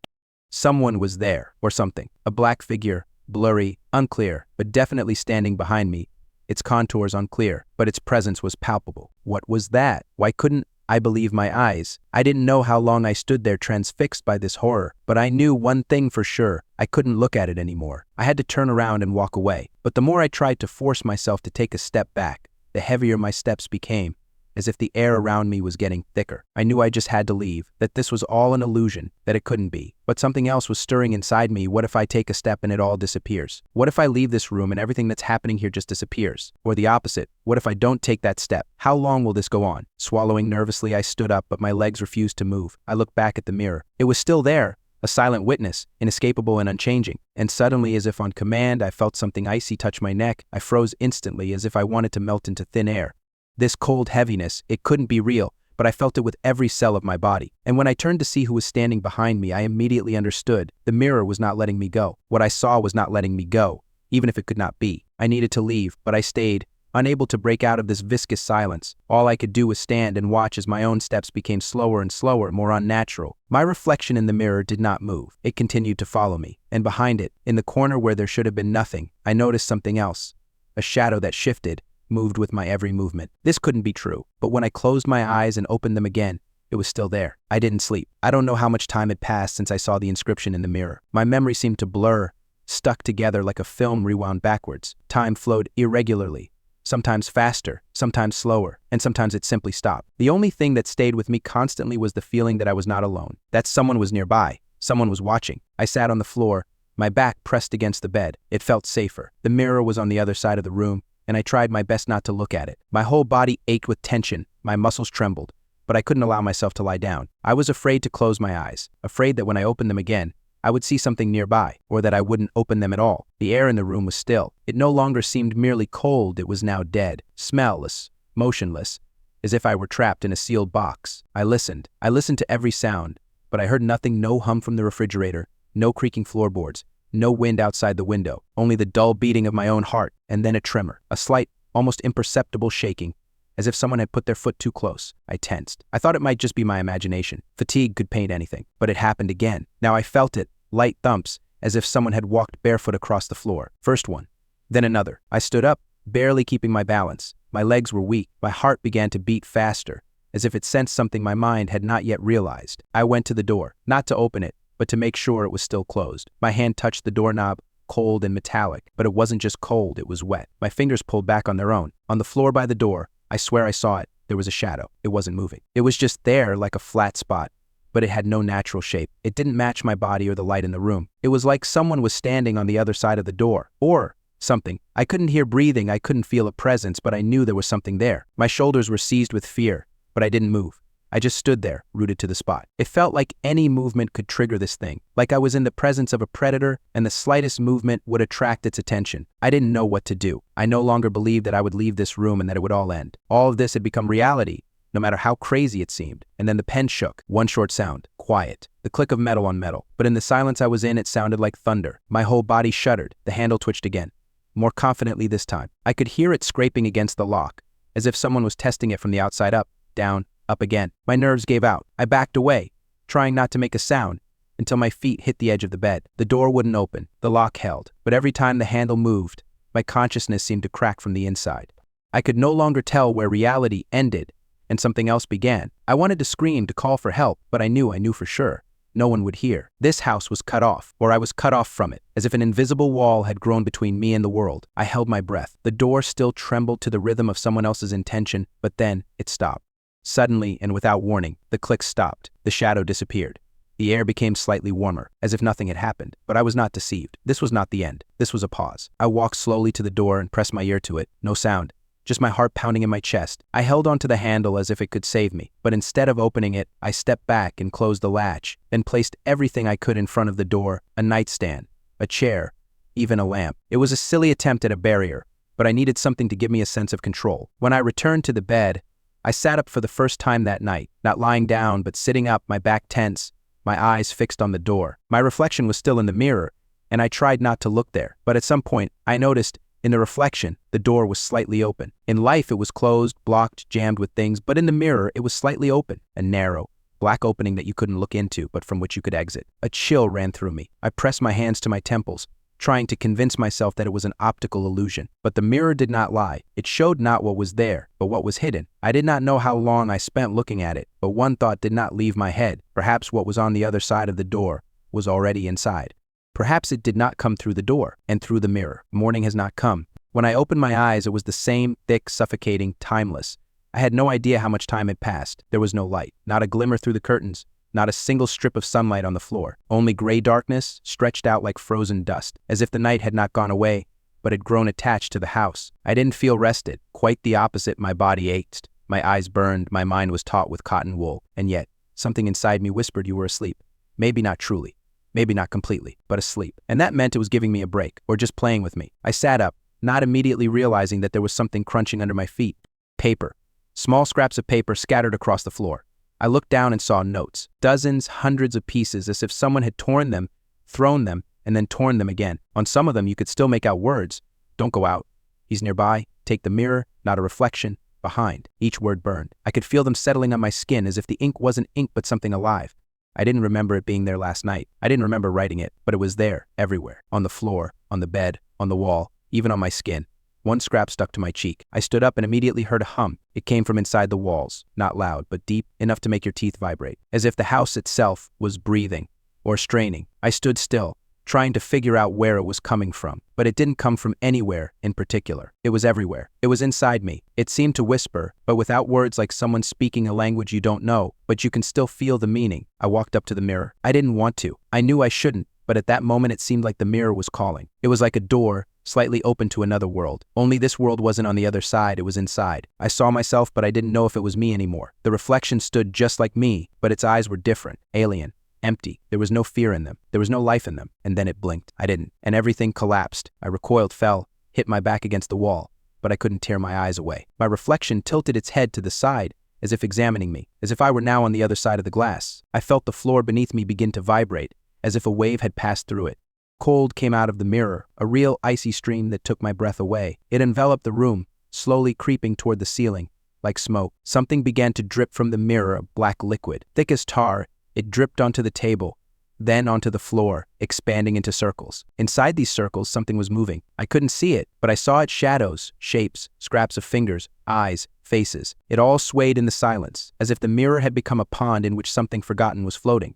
Speaker 1: Someone was there, or something. A black figure, blurry, unclear, but definitely standing behind me. Its contours unclear, but its presence was palpable. What was that? Why couldn't I believe my eyes? I didn't know how long I stood there transfixed by this horror, but I knew one thing for sure. I couldn't look at it anymore. I had to turn around and walk away. But the more I tried to force myself to take a step back, the heavier my steps became, as if the air around me was getting thicker. I knew I just had to leave, that this was all an illusion, that it couldn't be. But something else was stirring inside me. What if I take a step and it all disappears? What if I leave this room and everything that's happening here just disappears? Or the opposite, what if I don't take that step? How long will this go on? Swallowing nervously, I stood up, but my legs refused to move. I looked back at the mirror. It was still there, a silent witness, inescapable and unchanging. And suddenly, as if on command, I felt something icy touch my neck. I froze instantly, as if I wanted to melt into thin air. This cold heaviness, it couldn't be real, but I felt it with every cell of my body. And when I turned to see who was standing behind me, I immediately understood. The mirror was not letting me go. What I saw was not letting me go, even if it could not be. I needed to leave, but I stayed, unable to break out of this viscous silence. All I could do was stand and watch as my own steps became slower and slower, more unnatural. My reflection in the mirror did not move. It continued to follow me. And behind it, in the corner where there should have been nothing, I noticed something else. A shadow that shifted, moved with my every movement. This couldn't be true, but when I closed my eyes and opened them again, it was still there. I didn't sleep. I don't know how much time had passed since I saw the inscription in the mirror. My memory seemed to blur, stuck together like a film rewound backwards. Time flowed irregularly, sometimes faster, sometimes slower, and sometimes it simply stopped. The only thing that stayed with me constantly was the feeling that I was not alone, that someone was nearby, someone was watching. I sat on the floor, my back pressed against the bed. It felt safer. The mirror was on the other side of the room, and I tried my best not to look at it. My whole body ached with tension, my muscles trembled, but I couldn't allow myself to lie down. I was afraid to close my eyes, afraid that when I opened them again, I would see something nearby, or that I wouldn't open them at all. The air in the room was still. It no longer seemed merely cold, it was now dead, smellless, motionless, as if I were trapped in a sealed box. I listened to every sound, but I heard nothing. No hum from the refrigerator, no creaking floorboards, no wind outside the window, only the dull beating of my own heart, and then a tremor, a slight, almost imperceptible shaking, as if someone had put their foot too close. I tensed. I thought it might just be my imagination. Fatigue could paint anything, but it happened again. Now I felt it, light thumps, as if someone had walked barefoot across the floor. First one, then another. I stood up, barely keeping my balance. My legs were weak. My heart began to beat faster, as if it sensed something my mind had not yet realized. I went to the door, not to open it, but to make sure it was still closed. My hand touched the doorknob, cold and metallic, but it wasn't just cold, it was wet. My fingers pulled back on their own. On the floor by the door, I swear I saw it. There was a shadow. It wasn't moving. It was just there like a flat spot, but it had no natural shape. It didn't match my body or the light in the room. It was like someone was standing on the other side of the door, or something. I couldn't hear breathing, I couldn't feel a presence, but I knew there was something there. My shoulders were seized with fear, but I didn't move. I just stood there, rooted to the spot. It felt like any movement could trigger this thing, like I was in the presence of a predator and the slightest movement would attract its attention. I didn't know what to do. I no longer believed that I would leave this room and that it would all end. All of this had become reality, no matter how crazy it seemed. And then the pen shook. One short sound. Quiet. The click of metal on metal. But in the silence I was in, it sounded like thunder. My whole body shuddered. The handle twitched again. More confidently this time. I could hear it scraping against the lock, as if someone was testing it from the outside up, down, up again. My nerves gave out. I backed away, trying not to make a sound, until my feet hit the edge of the bed. The door wouldn't open. The lock held. But every time the handle moved, my consciousness seemed to crack from the inside. I could no longer tell where reality ended and something else began. I wanted to scream, to call for help, but I knew for sure. No one would hear. This house was cut off, or I was cut off from it, as if an invisible wall had grown between me and the world. I held my breath. The door still trembled to the rhythm of someone else's intention, but then it stopped. Suddenly, and without warning, the click stopped. The shadow disappeared. The air became slightly warmer, as if nothing had happened. But I was not deceived. This was not the end. This was a pause. I walked slowly to the door and pressed my ear to it. No sound. Just my heart pounding in my chest. I held onto the handle as if it could save me. But instead of opening it, I stepped back and closed the latch, then placed everything I could in front of the door, a nightstand, a chair, even a lamp. It was a silly attempt at a barrier, but I needed something to give me a sense of control. When I returned to the bed, I sat up for the first time that night, not lying down, but sitting up, my back tense, my eyes fixed on the door. My reflection was still in the mirror, and I tried not to look there. But at some point, I noticed In the reflection, the door was slightly open. In life, it was closed, blocked, jammed with things, but in the mirror, it was slightly open, a narrow, black opening that you couldn't look into, but from which you could exit. A chill ran through me. I pressed my hands to my temples, trying to convince myself that it was an optical illusion. But the mirror did not lie. It showed not what was there, but what was hidden. I did not know how long I spent looking at it, but one thought did not leave my head. Perhaps what was on the other side of the door was already inside. Perhaps it did not come through the door and through the mirror. Morning has not come. When I opened my eyes, it was the same, thick, suffocating, timeless. I had no idea how much time had passed. There was no light, not a glimmer through the curtains, not a single strip of sunlight on the floor. Only gray darkness stretched out like frozen dust, as if the night had not gone away, but had grown attached to the house. I didn't feel rested. Quite the opposite, my body ached. My eyes burned, my mind was taut with cotton wool. And yet, something inside me whispered you were asleep. Maybe not truly, maybe not completely, but asleep. And that meant it was giving me a break, or just playing with me. I sat up, not immediately realizing that there was something crunching under my feet. Paper. Small scraps of paper scattered across the floor. I looked down and saw notes. Dozens, hundreds of pieces, as if someone had torn them, thrown them, and then torn them again. On some of them, you could still make out words. Don't go out. He's nearby. Take the mirror. Not a reflection. Behind. Each word burned. I could feel them settling on my skin as if the ink wasn't ink but something alive. I didn't remember it being there last night. I didn't remember writing it, but it was there, everywhere. On the floor, on the bed, on the wall, even on my skin. One scrap stuck to my cheek. I stood up and immediately heard a hum. It came from inside the walls, not loud, but deep, enough to make your teeth vibrate, as if the house itself was breathing or straining. I stood still, trying to figure out where it was coming from, but it didn't come from anywhere in particular. It was everywhere. It was inside me. It seemed to whisper, but without words, like someone speaking a language you don't know, but you can still feel the meaning. I walked up to the mirror. I didn't want to. I knew I shouldn't, but at that moment it seemed like the mirror was calling. It was like a door, slightly open to another world. Only this world wasn't on the other side, it was inside. I saw myself, but I didn't know if it was me anymore. The reflection stood just like me, but its eyes were different, alien, empty. There was no fear in them. There was no life in them. And then it blinked. I didn't. And everything collapsed. I recoiled, fell, hit my back against the wall, but I couldn't tear my eyes away. My reflection tilted its head to the side, as if examining me, as if I were now on the other side of the glass. I felt the floor beneath me begin to vibrate, as if a wave had passed through it. Cold came out of the mirror, a real icy stream that took my breath away. It enveloped the room, slowly creeping toward the ceiling, like smoke. Something began to drip from the mirror, a black liquid. Thick as tar, it dripped onto the table, then onto the floor, expanding into circles. Inside these circles, something was moving. I couldn't see it, but I saw its shadows, shapes, scraps of fingers, eyes, faces. It all swayed in the silence, as if the mirror had become a pond in which something forgotten was floating.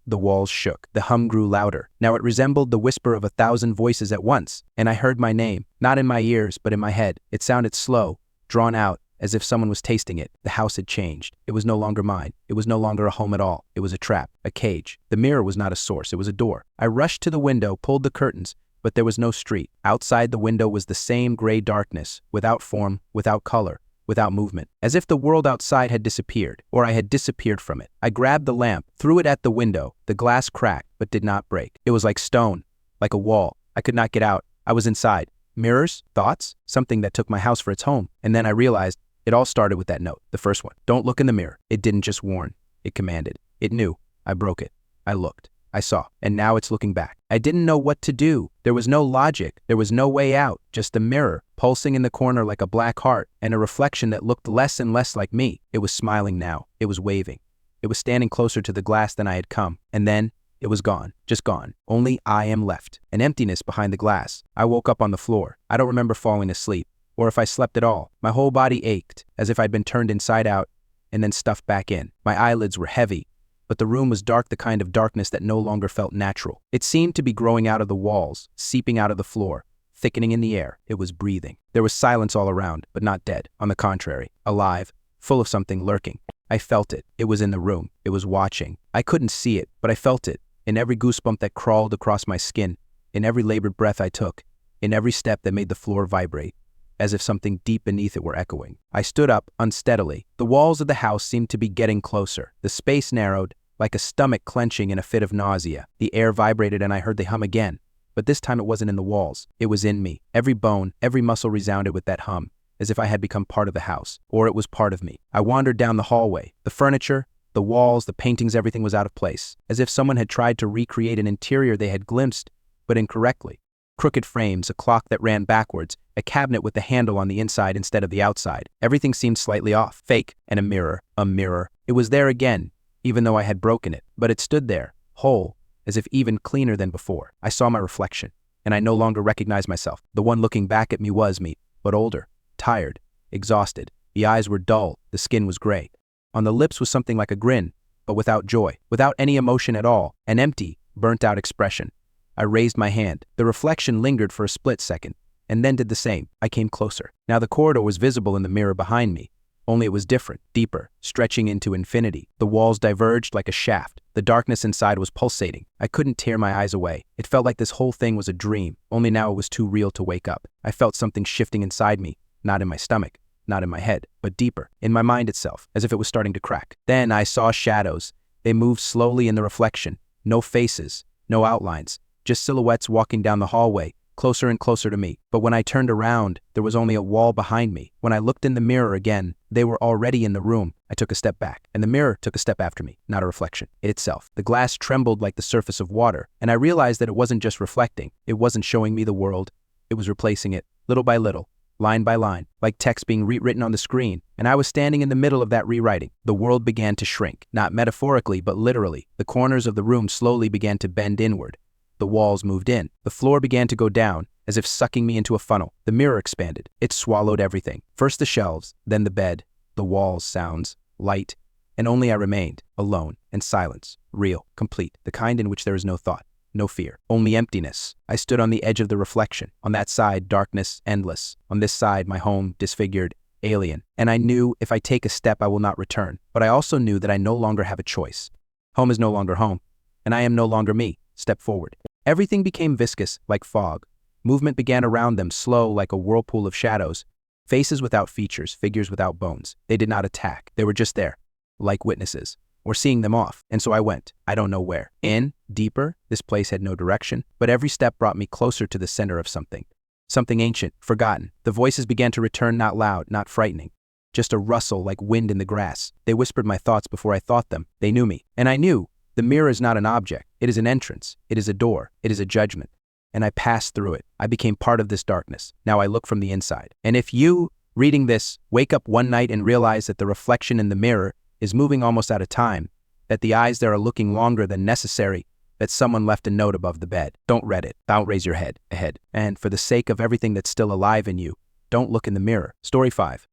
Speaker 1: The walls shook. The hum grew louder. Now it resembled the whisper of 1,000 voices at once, and I heard my name, not in my ears, but in my head. It sounded slow, drawn out, as if someone was tasting it. The house had changed. It was no longer mine. It was no longer a home at all. It was a trap, a cage. The mirror was not a source. It was a door. I rushed to the window, pulled the curtains, but there was no street. Outside the window was the same gray darkness, without form, without color, without movement, as if the world outside had disappeared, or I had disappeared from it. I grabbed the lamp, threw it at the window. The glass cracked, but did not break. It was like stone, like a wall. I could not get out. I was inside. Mirrors? Thoughts? Something that took my house for its home. And then I realized it all started with that note, the first one. Don't look in the mirror. It didn't just warn. It commanded. It knew. I broke it. I looked. I saw. And now it's looking back. I didn't know what to do. There was no logic. There was no way out. Just the mirror, pulsing in the corner like a black heart, and a reflection that looked less and less like me. It was smiling now. It was waving. It was standing closer to the glass than I had come. And then it was gone. Just gone. Only I am left. An emptiness behind the glass. I woke up on the floor. I don't remember falling asleep, or if I slept at all. My whole body ached, as if I'd been turned inside out and then stuffed back in. My eyelids were heavy, but the room was dark, the kind of darkness that no longer felt natural. It seemed to be growing out of the walls, seeping out of the floor, thickening in the air. It was breathing. There was silence all around, but not dead. On the contrary, alive, full of something lurking. I felt it. It was in the room. It was watching. I couldn't see it, but I felt it. In every goosebump that crawled across my skin, in every labored breath I took, in every step that made the floor vibrate, as if something deep beneath it were echoing. I stood up, unsteadily. The walls of the house seemed to be getting closer. The space narrowed, like a stomach clenching in a fit of nausea. The air vibrated and I heard the hum again. But this time it wasn't in the walls. It was in me. Every bone, every muscle resounded with that hum, as if I had become part of the house, or it was part of me. I wandered down the hallway. The furniture, the walls, the paintings, everything was out of place, as if someone had tried to recreate an interior they had glimpsed, but incorrectly. Crooked frames, a clock that ran backwards, a cabinet with the handle on the inside instead of the outside. Everything seemed slightly off. Fake. And a mirror. A mirror. It was there again, even though I had broken it. But it stood there, whole, as if even cleaner than before. I saw my reflection, and I no longer recognized myself. The one looking back at me was me, but older, tired, exhausted. The eyes were dull, the skin was gray. On the lips was something like a grin, but without joy, without any emotion at all, an empty, burnt-out expression. I raised my hand. The reflection lingered for a split second, and then did the same. I came closer. Now the corridor was visible in the mirror behind me, only it was different, deeper, stretching into infinity. The walls diverged like a shaft. The darkness inside was pulsating. I couldn't tear my eyes away. It felt like this whole thing was a dream, only now it was too real to wake up. I felt something shifting inside me, not in my stomach, not in my head, but deeper, in my mind itself, as if it was starting to crack. Then I saw shadows. They moved slowly in the reflection. No faces, no outlines, just silhouettes walking down the hallway, closer and closer to me. But when I turned around, there was only a wall behind me. When I looked in the mirror again, they were already in the room. I took a step back, and the mirror took a step after me, not a reflection. It itself. The glass trembled like the surface of water, and I realized that it wasn't just reflecting. It wasn't showing me the world. It was replacing it, little by little, line by line, like text being rewritten on the screen, and I was standing in the middle of that rewriting. The world began to shrink, not metaphorically, but literally. The corners of the room slowly began to bend inward. The walls moved in. The floor began to go down, as if sucking me into a funnel. The mirror expanded. It swallowed everything. First the shelves, then the bed, the walls, sounds, light, and only I remained, alone, and silence, real, complete, the kind in which there is no thought, no fear, only emptiness. I stood on the edge of the reflection. On that side, darkness, endless. On this side, my home, disfigured, alien. And I knew if I take a step, I will not return. But I also knew that I no longer have a choice. Home is no longer home, and I am no longer me. Step forward. Everything became viscous, like fog. Movement began around them, slow like a whirlpool of shadows. Faces without features, figures without bones. They did not attack. They were just there, like witnesses, or seeing them off. And so I went. I don't know where. In, deeper. This place had no direction, but every step brought me closer to the center of something. Something ancient, forgotten. The voices began to return, not loud, not frightening. Just a rustle like wind in the grass. They whispered my thoughts before I thought them. They knew me. And I knew. The mirror is not an object. It is an entrance. It is a door. It is a judgment. And I passed through it. I became part of this darkness. Now I look from the inside. And if you, reading this, wake up one night and realize that the reflection in the mirror is moving almost out of time, that the eyes there are looking longer than necessary, that someone left a note above the bed, don't read it. Don't raise your head ahead. And for the sake of everything that's still alive in you, don't look in the mirror. Story 5.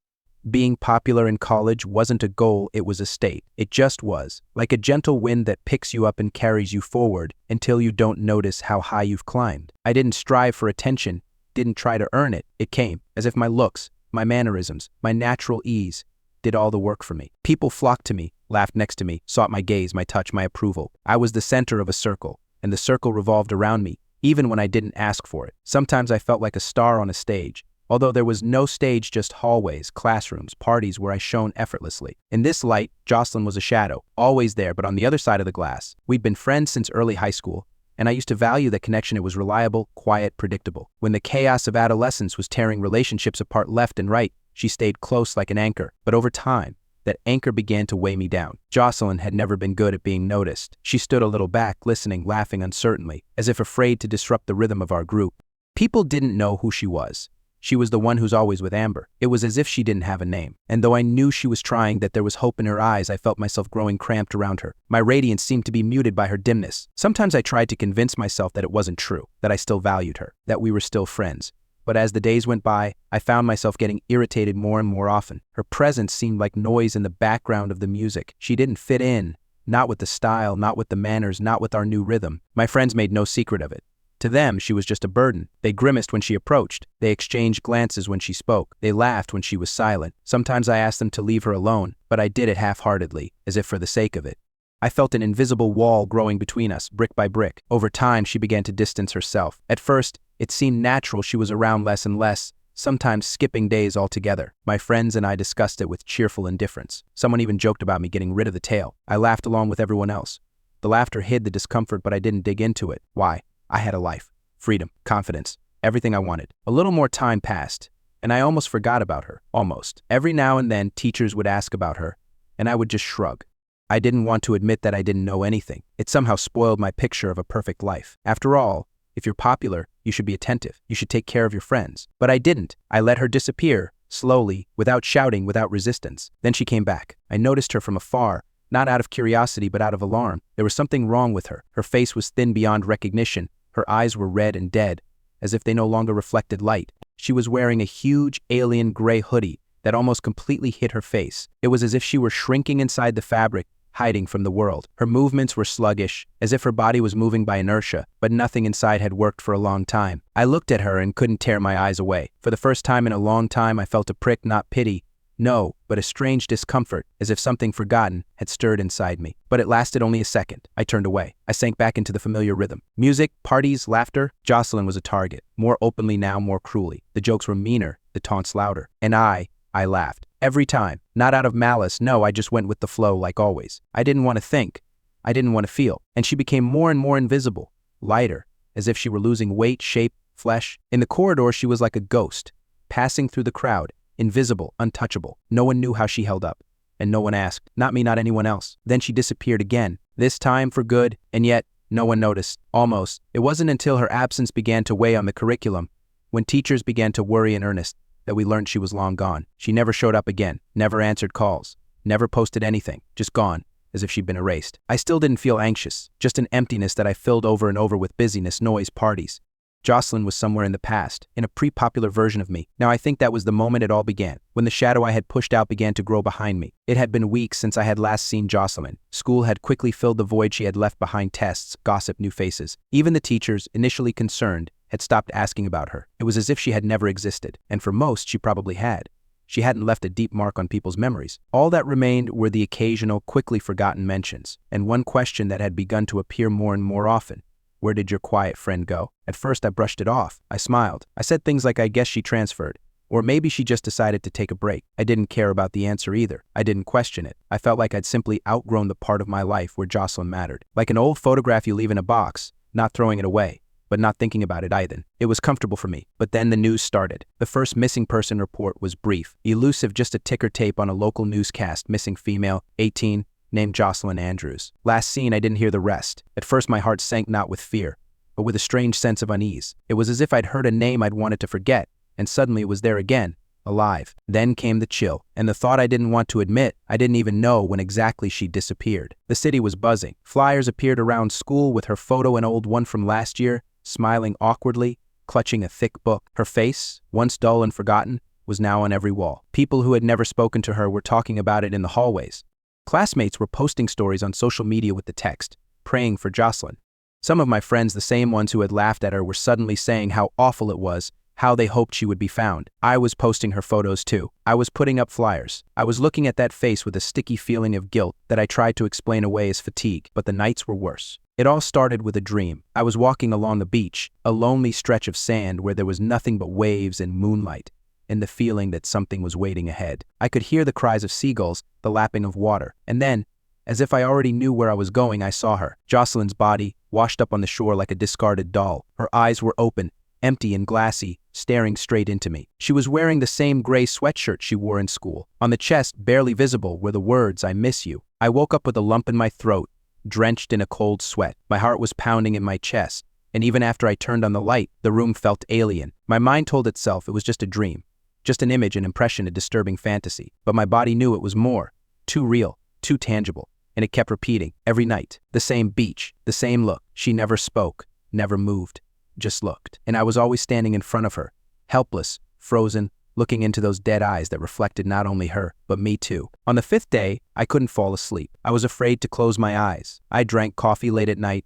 Speaker 1: Being popular in college wasn't a goal, it was a state. It just was, like a gentle wind that picks you up and carries you forward until you don't notice how high you've climbed. I didn't strive for attention, didn't try to earn it. It came, as if my looks, my mannerisms, my natural ease did all the work for me. People flocked to me, laughed next to me, sought my gaze, my touch, my approval. I was the center of a circle, and the circle revolved around me, even when I didn't ask for it. Sometimes I felt like a star on a stage, although there was no stage, just hallways, classrooms, parties where I shone effortlessly. In this light, Jocelyn was a shadow, always there, but on the other side of the glass. We'd been friends since early high school, and I used to value that connection. It was reliable, quiet, predictable. When the chaos of adolescence was tearing relationships apart left and right, she stayed close like an anchor. But over time, that anchor began to weigh me down. Jocelyn had never been good at being noticed. She stood a little back, listening, laughing uncertainly, as if afraid to disrupt the rhythm of our group. People didn't know who she was. She was the one who's always with Amber. It was as if she didn't have a name. And though I knew she was trying, that there was hope in her eyes, I felt myself growing cramped around her. My radiance seemed to be muted by her dimness. Sometimes I tried to convince myself that it wasn't true, that I still valued her, that we were still friends. But as the days went by, I found myself getting irritated more and more often. Her presence seemed like noise in the background of the music. She didn't fit in, not with the style, not with the manners, not with our new rhythm. My friends made no secret of it. To them, she was just a burden. They grimaced when she approached. They exchanged glances when she spoke. They laughed when she was silent. Sometimes I asked them to leave her alone, but I did it half-heartedly, as if for the sake of it. I felt an invisible wall growing between us, brick by brick. Over time, she began to distance herself. At first, it seemed natural she was around less and less, sometimes skipping days altogether. My friends and I discussed it with cheerful indifference. Someone even joked about me getting rid of the tail. I laughed along with everyone else. The laughter hid the discomfort, but I didn't dig into it. Why? I had a life, freedom, confidence, everything I wanted. A little more time passed, and I almost forgot about her. Almost. Every now and then, teachers would ask about her, and I would just shrug. I didn't want to admit that I didn't know anything. It somehow spoiled my picture of a perfect life. After all, If you're popular, you should be attentive. You should take care of your friends. But I didn't. I let her disappear, slowly, without shouting, without resistance. Then she came back. I noticed her from afar, not out of curiosity but out of alarm. There was something wrong with her. Her face was thin beyond recognition. Her eyes were red and dead, as if they no longer reflected light. She was wearing a huge, alien gray hoodie that almost completely hid her face. It was as if she were shrinking inside the fabric, hiding from the world. Her movements were sluggish, as if her body was moving by inertia, but nothing inside had worked for a long time. I looked at her and couldn't tear my eyes away. For the first time in a long time, I felt a prick, not pity. No, but a strange discomfort, as if something forgotten had stirred inside me. But it lasted only a second. I turned away. I sank back into the familiar rhythm. Music, parties, laughter. Jocelyn was a target. More openly now, more cruelly. The jokes were meaner, the taunts louder. And I laughed. Every time. Not out of malice, no, I just went with the flow like always. I didn't want to think. I didn't want to feel. And she became more and more invisible, lighter, as if she were losing weight, shape, flesh. In the corridor, she was like a ghost, passing through the crowd, invisible, untouchable. No one knew how she held up, and no one asked. Not me, not anyone else. Then she disappeared again, this time for good, and yet no one noticed. Almost. It wasn't until her absence began to weigh on the curriculum, when teachers began to worry in earnest, that we learned she was long gone. She never showed up again, never answered calls, never posted anything, just gone, as if she'd been erased. I still didn't feel anxious, just an emptiness that I filled over and over with busyness, noise, parties. Jocelyn was somewhere in the past, in a pre-popular version of me. Now I think that was the moment it all began, when the shadow I had pushed out began to grow behind me. It had been weeks since I had last seen Jocelyn. School had quickly filled the void she had left behind tests, gossip, new faces. Even the teachers, initially concerned, had stopped asking about her. It was as if she had never existed, and for most, she probably had. She hadn't left a deep mark on people's memories. All that remained were the occasional, quickly forgotten mentions, and one question that had begun to appear more and more often. Where did your quiet friend go? At first, I brushed it off. I smiled. I said things like, I guess she transferred. Or maybe she just decided to take a break. I didn't care about the answer either. I didn't question it. I felt like I'd simply outgrown the part of my life where Jocelyn mattered. Like an old photograph you leave in a box, not throwing it away, but not thinking about it either. It was comfortable for me. But then the news started. The first missing person report was brief, elusive, just a ticker tape on a local newscast. Missing female, 18, named Jocelyn Andrews. Last seen, I didn't hear the rest. At first my heart sank, not with fear, but with a strange sense of unease. It was as if I'd heard a name I'd wanted to forget, and suddenly it was there again, alive. Then came the chill, and the thought I didn't want to admit. I didn't even know when exactly she disappeared. The city was buzzing. Flyers appeared around school with her photo, an old one from last year, smiling awkwardly, clutching a thick book. Her face, once dull and forgotten, was now on every wall. People who had never spoken to her were talking about it in the hallways. Classmates were posting stories on social media with the text, praying for Jocelyn. Some of my friends, the same ones who had laughed at her, were suddenly saying how awful it was, how they hoped she would be found. I was posting her photos too. I was putting up flyers. I was looking at that face with a sticky feeling of guilt that I tried to explain away as fatigue, but the nights were worse. It all started with a dream. I was walking along the beach, a lonely stretch of sand where there was nothing but waves and moonlight, and the feeling that something was waiting ahead. I could hear the cries of seagulls, the lapping of water, and then, as if I already knew where I was going, I saw her. Jocelyn's body, washed up on the shore like a discarded doll. Her eyes were open, empty and glassy, staring straight into me. She was wearing the same gray sweatshirt she wore in school. On the chest, barely visible, were the words, "I miss you." I woke up with a lump in my throat, drenched in a cold sweat. My heart was pounding in my chest, and even after I turned on the light, the room felt alien. My mind told itself it was just a dream, just an image, an impression, a disturbing fantasy. But my body knew it was more, too real, too tangible, and it kept repeating, every night, the same beach, the same look. She never spoke, never moved, just looked. And I was always standing in front of her, helpless, frozen, looking into those dead eyes that reflected not only her, but me too. On the 5th day, I couldn't fall asleep. I was afraid to close my eyes. I drank coffee late at night,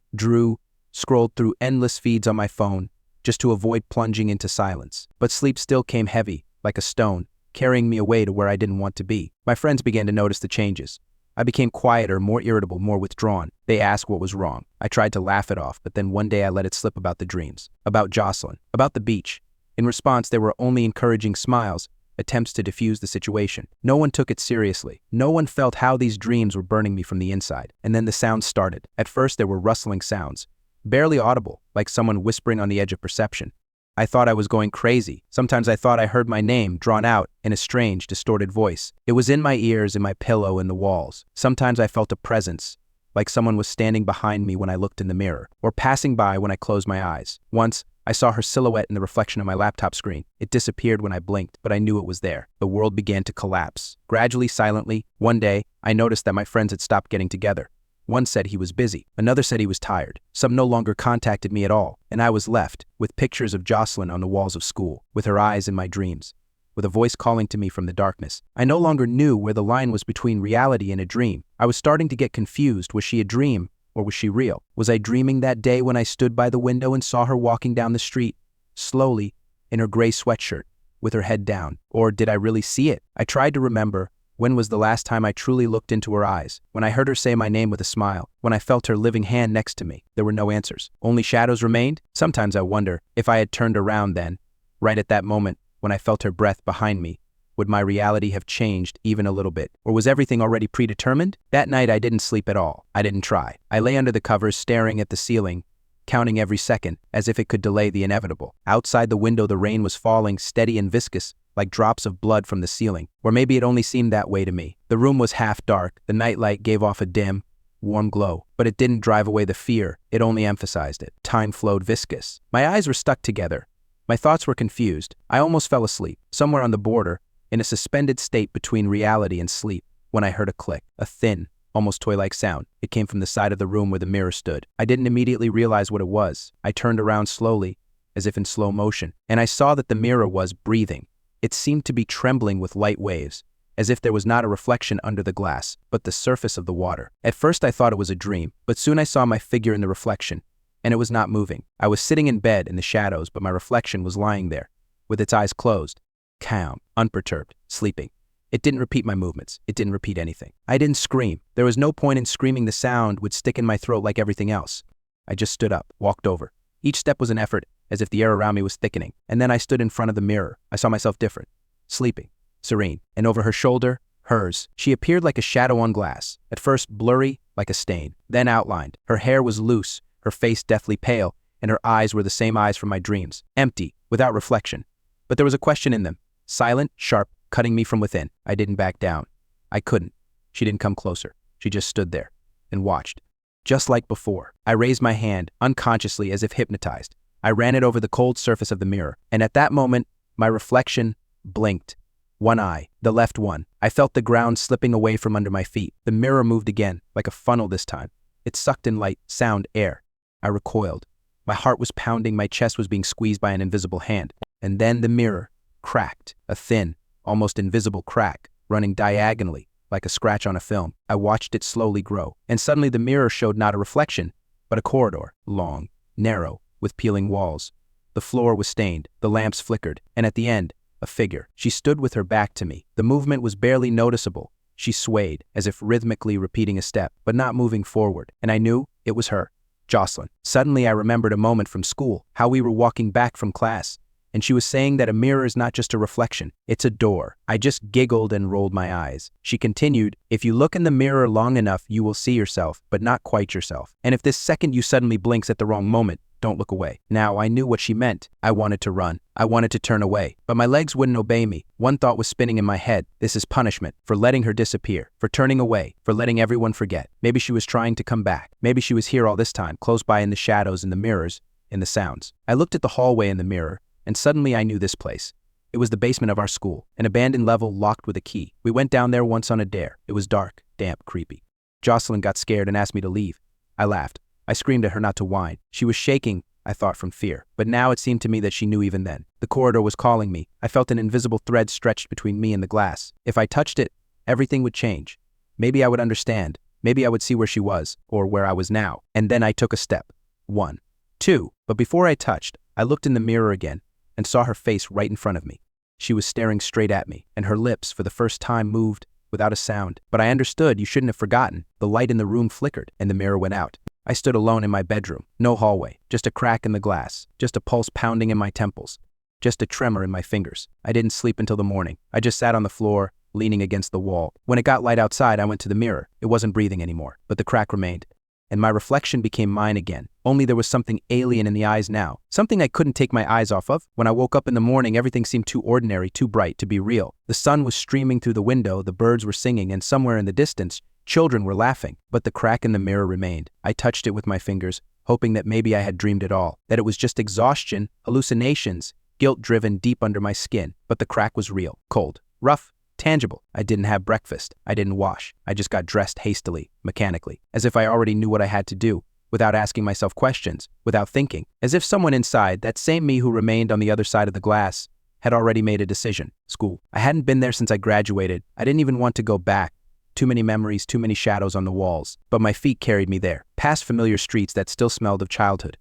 Speaker 1: scrolled through endless feeds on my phone, just to avoid plunging into silence. But sleep still came heavy, like a stone, carrying me away to where I didn't want to be. My friends began to notice the changes. I became quieter, more irritable, more withdrawn. They asked what was wrong. I tried to laugh it off, but then one day I let it slip about the dreams, about Jocelyn, about the beach. In response, there were only encouraging smiles, attempts to diffuse the situation. No one took it seriously. No one felt how these dreams were burning me from the inside. And then the sounds started. At first, there were rustling sounds, barely audible, like someone whispering on the edge of perception. I thought I was going crazy. Sometimes I thought I heard my name drawn out in a strange, distorted voice. It was in my ears, in my pillow, in the walls. Sometimes I felt a presence, like someone was standing behind me when I looked in the mirror, or passing by when I closed my eyes. Once, I saw her silhouette in the reflection of my laptop screen. It disappeared when I blinked, but I knew it was there. The world began to collapse. Gradually, silently, one day, I noticed that my friends had stopped getting together. One said he was busy. Another said he was tired. Some no longer contacted me at all, and I was left with pictures of Jocelyn on the walls of school, with her eyes in my dreams, with a voice calling to me from the darkness. I no longer knew where the line was between reality and a dream. I was starting to get confused. Was she a dream, or was she real? Was I dreaming that day when I stood by the window and saw her walking down the street, slowly, in her gray sweatshirt, with her head down? Or did I really see it? I tried to remember. When was the last time I truly looked into her eyes? When I heard her say my name with a smile? When I felt her living hand next to me? There were no answers. Only shadows remained? Sometimes I wonder if I had turned around then, right at that moment, when I felt her breath behind me, would my reality have changed even a little bit? Or was everything already predetermined? That night I didn't sleep at all. I didn't try. I lay under the covers staring at the ceiling, counting every second, as if it could delay the inevitable. Outside the window the rain was falling, steady and viscous, like drops of blood from the ceiling. Or maybe it only seemed that way to me. The room was half dark. The nightlight gave off a dim, warm glow, but it didn't drive away the fear. It only emphasized it. Time flowed viscous. My eyes were stuck together. My thoughts were confused. I almost fell asleep, somewhere on the border, in a suspended state between reality and sleep, when I heard a click, a thin, almost toy-like sound. It came from the side of the room where the mirror stood. I didn't immediately realize what it was. I turned around slowly, as if in slow motion, and I saw that the mirror was breathing. It seemed to be trembling with light waves, as if there was not a reflection under the glass, but the surface of the water. At first I thought it was a dream, but soon I saw my figure in the reflection, and it was not moving. I was sitting in bed in the shadows, but my reflection was lying there, with its eyes closed, calm, unperturbed, sleeping. It didn't repeat my movements. It didn't repeat anything. I didn't scream. There was no point in screaming. The sound would stick in my throat like everything else. I just stood up, walked over. Each step was an effort, as if the air around me was thickening. And then I stood in front of the mirror. I saw myself different, sleeping, serene. And over her shoulder, hers. She appeared like a shadow on glass, at first blurry, like a stain, then outlined. Her hair was loose, her face deathly pale, and her eyes were the same eyes from my dreams, empty, without reflection. But there was a question in them, silent, sharp, cutting me from within. I didn't back down. I couldn't. She didn't come closer. She just stood there and watched. Just like before, I raised my hand, unconsciously, as if hypnotized. I ran it over the cold surface of the mirror, and at that moment, my reflection blinked. One eye, the left one. I felt the ground slipping away from under my feet. The mirror moved again, like a funnel this time. It sucked in light, sound, air. I recoiled. My heart was pounding, my chest was being squeezed by an invisible hand. And then the mirror cracked, a thin, almost invisible crack, running diagonally, like a scratch on a film. I watched it slowly grow, and suddenly the mirror showed not a reflection, but a corridor, long, narrow, with peeling walls. The floor was stained, the lamps flickered, and at the end, a figure. She stood with her back to me. The movement was barely noticeable. She swayed, as if rhythmically repeating a step, but not moving forward, and I knew it was her, Jocelyn. Suddenly I remembered a moment from school, how we were walking back from class, and she was saying that a mirror is not just a reflection, it's a door. I just giggled and rolled my eyes. She continued, if you look in the mirror long enough, you will see yourself, but not quite yourself. And if this second you suddenly blinks at the wrong moment, don't look away. Now I knew what she meant. I wanted to run. I wanted to turn away, but my legs wouldn't obey me. One thought was spinning in my head. This is punishment for letting her disappear, for turning away, for letting everyone forget. Maybe she was trying to come back. Maybe she was here all this time, close by in the shadows, in the mirrors, in the sounds. I looked at the hallway in the mirror, and suddenly I knew this place. It was the basement of our school, an abandoned level locked with a key. We went down there once on a dare. It was dark, damp, creepy. Jocelyn got scared and asked me to leave. I laughed. I screamed at her not to whine. She was shaking, I thought, from fear. But now it seemed to me that she knew even then. The corridor was calling me. I felt an invisible thread stretched between me and the glass. If I touched it, everything would change. Maybe I would understand. Maybe I would see where she was, or where I was now. And then I took a step. 1, 2. But before I touched, I looked in the mirror again and saw her face right in front of me. She was staring straight at me, and her lips, for the first time, moved without a sound. But I understood. You shouldn't have forgotten. The light in the room flickered, and the mirror went out. I stood alone in my bedroom. No hallway, just a crack in the glass, just a pulse pounding in my temples, just a tremor in my fingers. I didn't sleep until the morning. I just sat on the floor, leaning against the wall. When it got light outside, I went to the mirror. It wasn't breathing anymore, but the crack remained. And my reflection became mine again. Only there was something alien in the eyes now, something I couldn't take my eyes off of. When I woke up in the morning, everything seemed too ordinary, too bright to be real. The sun was streaming through the window, the birds were singing, and somewhere in the distance, Children were laughing, but the crack in the mirror remained. I touched it with my fingers, hoping that maybe I had dreamed it all, that it was just exhaustion, hallucinations, guilt driven deep under my skin. But the crack was real, cold, rough, tangible. I didn't have breakfast. I didn't wash. I just got dressed hastily, mechanically, as if I already knew what I had to do, without asking myself questions, without thinking, as if someone inside, that same me who remained on the other side of the glass, had already made a decision. School. I hadn't been there since I graduated. I didn't even want to go back. Too many memories, too many shadows on the walls. But my feet carried me there, past familiar streets that still smelled of childhood,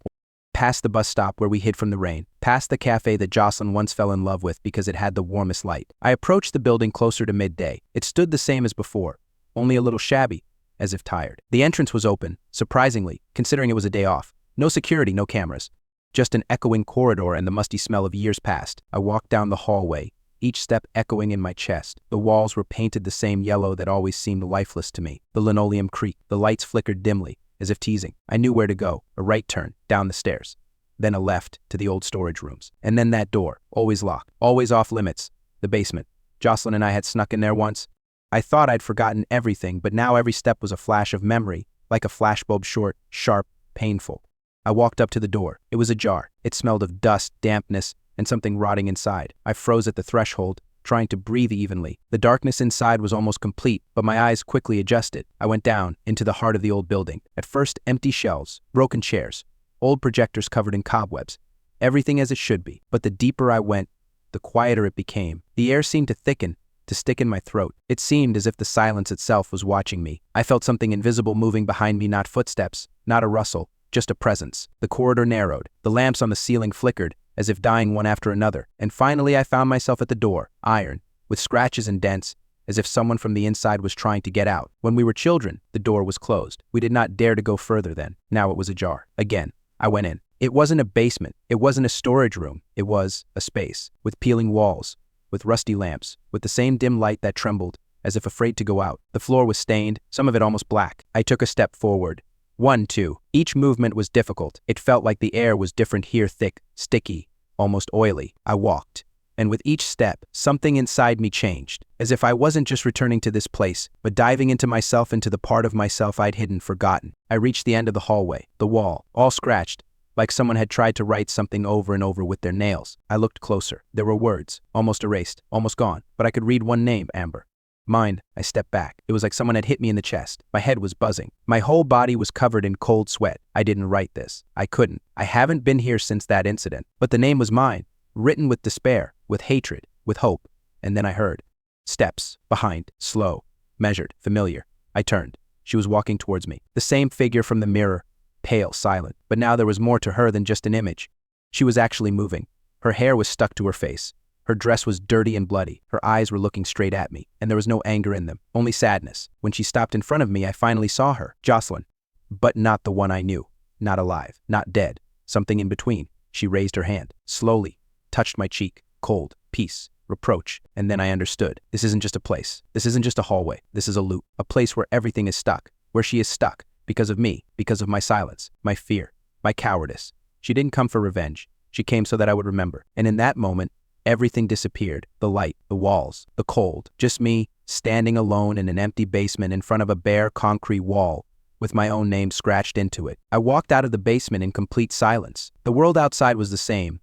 Speaker 1: past the bus stop where we hid from the rain, past the cafe that Jocelyn once fell in love with because it had the warmest light. I approached the building closer to midday. It stood the same as before, only a little shabby, as if tired. The entrance was open, surprisingly, considering it was a day off. No security, no cameras. Just an echoing corridor and the musty smell of years past. I walked down the hallway, each step echoing in my chest. The walls were painted the same yellow that always seemed lifeless to me. The linoleum creaked. The lights flickered dimly, as if teasing. I knew where to go. A right turn, down the stairs. Then a left, to the old storage rooms. And then that door, always locked, always off limits. The basement. Jocelyn and I had snuck in there once. I thought I'd forgotten everything, but now every step was a flash of memory, like a flashbulb, short, sharp, painful. I walked up to the door. It was ajar. It smelled of dust, dampness, and something rotting inside. I froze at the threshold, trying to breathe evenly. The darkness inside was almost complete, but my eyes quickly adjusted. I went down, into the heart of the old building. At first, empty shelves, broken chairs, old projectors covered in cobwebs. Everything as it should be. But the deeper I went, the quieter it became. The air seemed to thicken, to stick in my throat. It seemed as if the silence itself was watching me. I felt something invisible moving behind me, not footsteps, not a rustle, just a presence. The corridor narrowed. The lamps on the ceiling flickered, as if dying one after another. And finally I found myself at the door, iron, with scratches and dents, as if someone from the inside was trying to get out. When we were children, the door was closed. We did not dare to go further then. Now it was ajar. Again, I went in. It wasn't a basement. It wasn't a storage room. It was a space, with peeling walls, with rusty lamps, with the same dim light that trembled, as if afraid to go out. The floor was stained, some of it almost black. I took a step forward. 1, 2. Each movement was difficult. It felt like the air was different here, thick, sticky, almost oily. I walked, and with each step, something inside me changed, as if I wasn't just returning to this place, but diving into myself, into the part of myself I'd hidden, forgotten. I reached the end of the hallway, the wall, all scratched, like someone had tried to write something over and over with their nails. I looked closer. There were words, almost erased, almost gone, but I could read one name, Amber. Mine. I stepped back. It was like someone had hit me in the chest. My head was buzzing. My whole body was covered in cold sweat. I didn't write this. I couldn't. I haven't been here since that incident. But the name was mine, written with despair, with hatred, with hope. And then I heard steps, behind, slow, measured, familiar. I turned. She was walking towards me. The same figure from the mirror, pale, silent. But now there was more to her than just an image. She was actually moving. Her hair was stuck to her face. Her dress was dirty and bloody. Her eyes were looking straight at me, and there was no anger in them, only sadness. When she stopped in front of me, I finally saw her, Jocelyn. But not the one I knew. Not alive, not dead. Something in between. She raised her hand, slowly, touched my cheek. Cold, peace, reproach. And then I understood. This isn't just a place. This isn't just a hallway. This is a loop. A place where everything is stuck. Where she is stuck. Because of me. Because of my silence. My fear. My cowardice. She didn't come for revenge. She came so that I would remember. And in that moment, everything disappeared. The light, the walls, the cold. Just me, standing alone in an empty basement in front of a bare concrete wall, with my own name scratched into it. I walked out of the basement in complete silence. The world outside was the same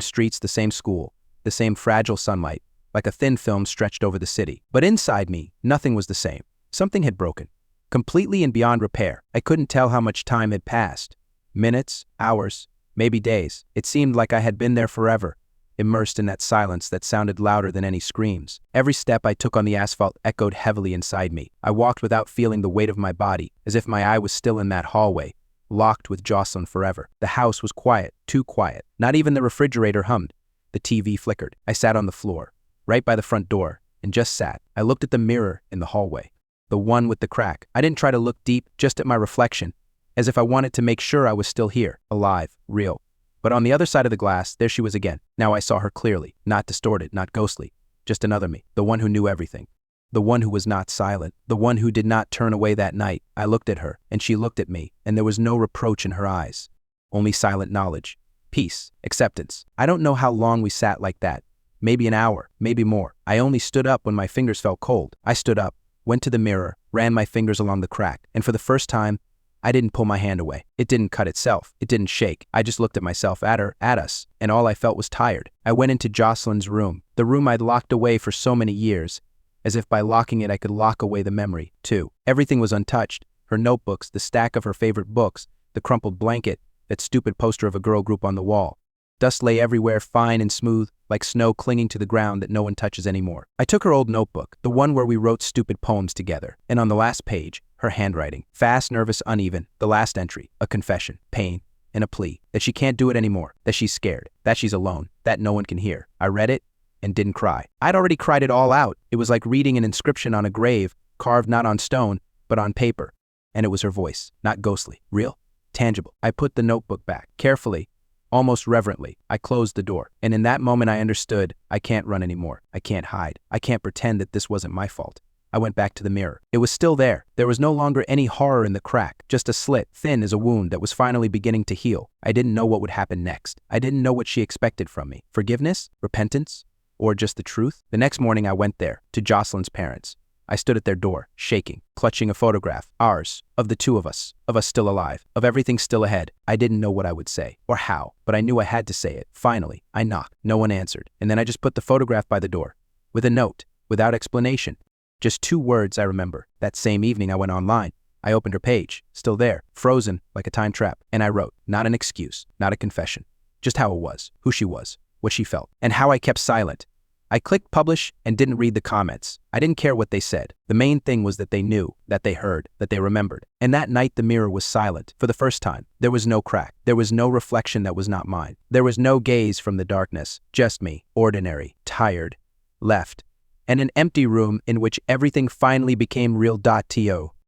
Speaker 1: streets, the same school, the same fragile sunlight, like a thin film stretched over the city. But inside me, nothing was the same. Something had broken, completely and beyond repair. I couldn't tell how much time had passed. Minutes, hours, maybe days. It seemed like I had been there forever, immersed in that silence that sounded louder than any screams. Every step I took on the asphalt echoed heavily inside me. I walked without feeling the weight of my body, as if my eye was still in that hallway, locked with Jocelyn forever. The house was quiet, too quiet. Not even the refrigerator hummed. The TV flickered. I sat on the floor, right by the front door, and just sat. I looked at the mirror in the hallway, the one with the crack. I didn't try to look deep, just at my reflection, as if I wanted to make sure I was still here, alive, real. But on the other side of the glass, there she was again. Now I saw her clearly, not distorted, not ghostly, just another me, the one who knew everything, the one who was not silent, the one who did not turn away that night. I looked at her, and she looked at me, and there was no reproach in her eyes, only silent knowledge, peace, acceptance. I don't know how long we sat like that, maybe an hour, maybe more. I only stood up when my fingers felt cold. I stood up, went to the mirror, ran my fingers along the crack, and for the first time, I didn't pull my hand away. It didn't cut itself. It didn't shake. I just looked at myself, at her, at us, and all I felt was tired. I went into Jocelyn's room, the room I'd locked away for so many years, as if by locking it I could lock away the memory, too. Everything was untouched. Her notebooks, the stack of her favorite books, the crumpled blanket, that stupid poster of a girl group on the wall. Dust lay everywhere, fine and smooth, like snow clinging to the ground that no one touches anymore. I took her old notebook, the one where we wrote stupid poems together, and on the last page, her handwriting. Fast, nervous, uneven. The last entry, a confession, pain, and a plea. That she can't do it anymore, that she's scared, that she's alone, that no one can hear. I read it and didn't cry. I'd already cried it all out. It was like reading an inscription on a grave, carved not on stone, but on paper. And it was her voice, not ghostly, real, tangible. I put the notebook back, carefully, almost reverently. I closed the door, and in that moment I understood I can't run anymore. I can't hide. I can't pretend that this wasn't my fault. I went back to the mirror. It was still there. There was no longer any horror in the crack, just a slit, thin as a wound that was finally beginning to heal. I didn't know what would happen next. I didn't know what she expected from me. Forgiveness? Repentance? Or just the truth? The next morning I went there, to Jocelyn's parents. I stood at their door, shaking, clutching a photograph, ours, of the two of us still alive, of everything still ahead. I didn't know what I would say, or how, but I knew I had to say it. Finally, I knocked. No one answered, and then I just put the photograph by the door, with a note, without explanation. Just 2 words I remember. That same evening I went online. I opened her page, still there, frozen like a time trap, and I wrote, not an excuse, not a confession, just how it was, who she was, what she felt, and how I kept silent. I clicked publish and didn't read the comments. I didn't care what they said. The main thing was that they knew, that they heard, that they remembered. And that night the mirror was silent, for the first time. There was no crack. There was no reflection that was not mine. There was no gaze from the darkness. Just me, ordinary, tired, left, and an empty room in which everything finally became real. To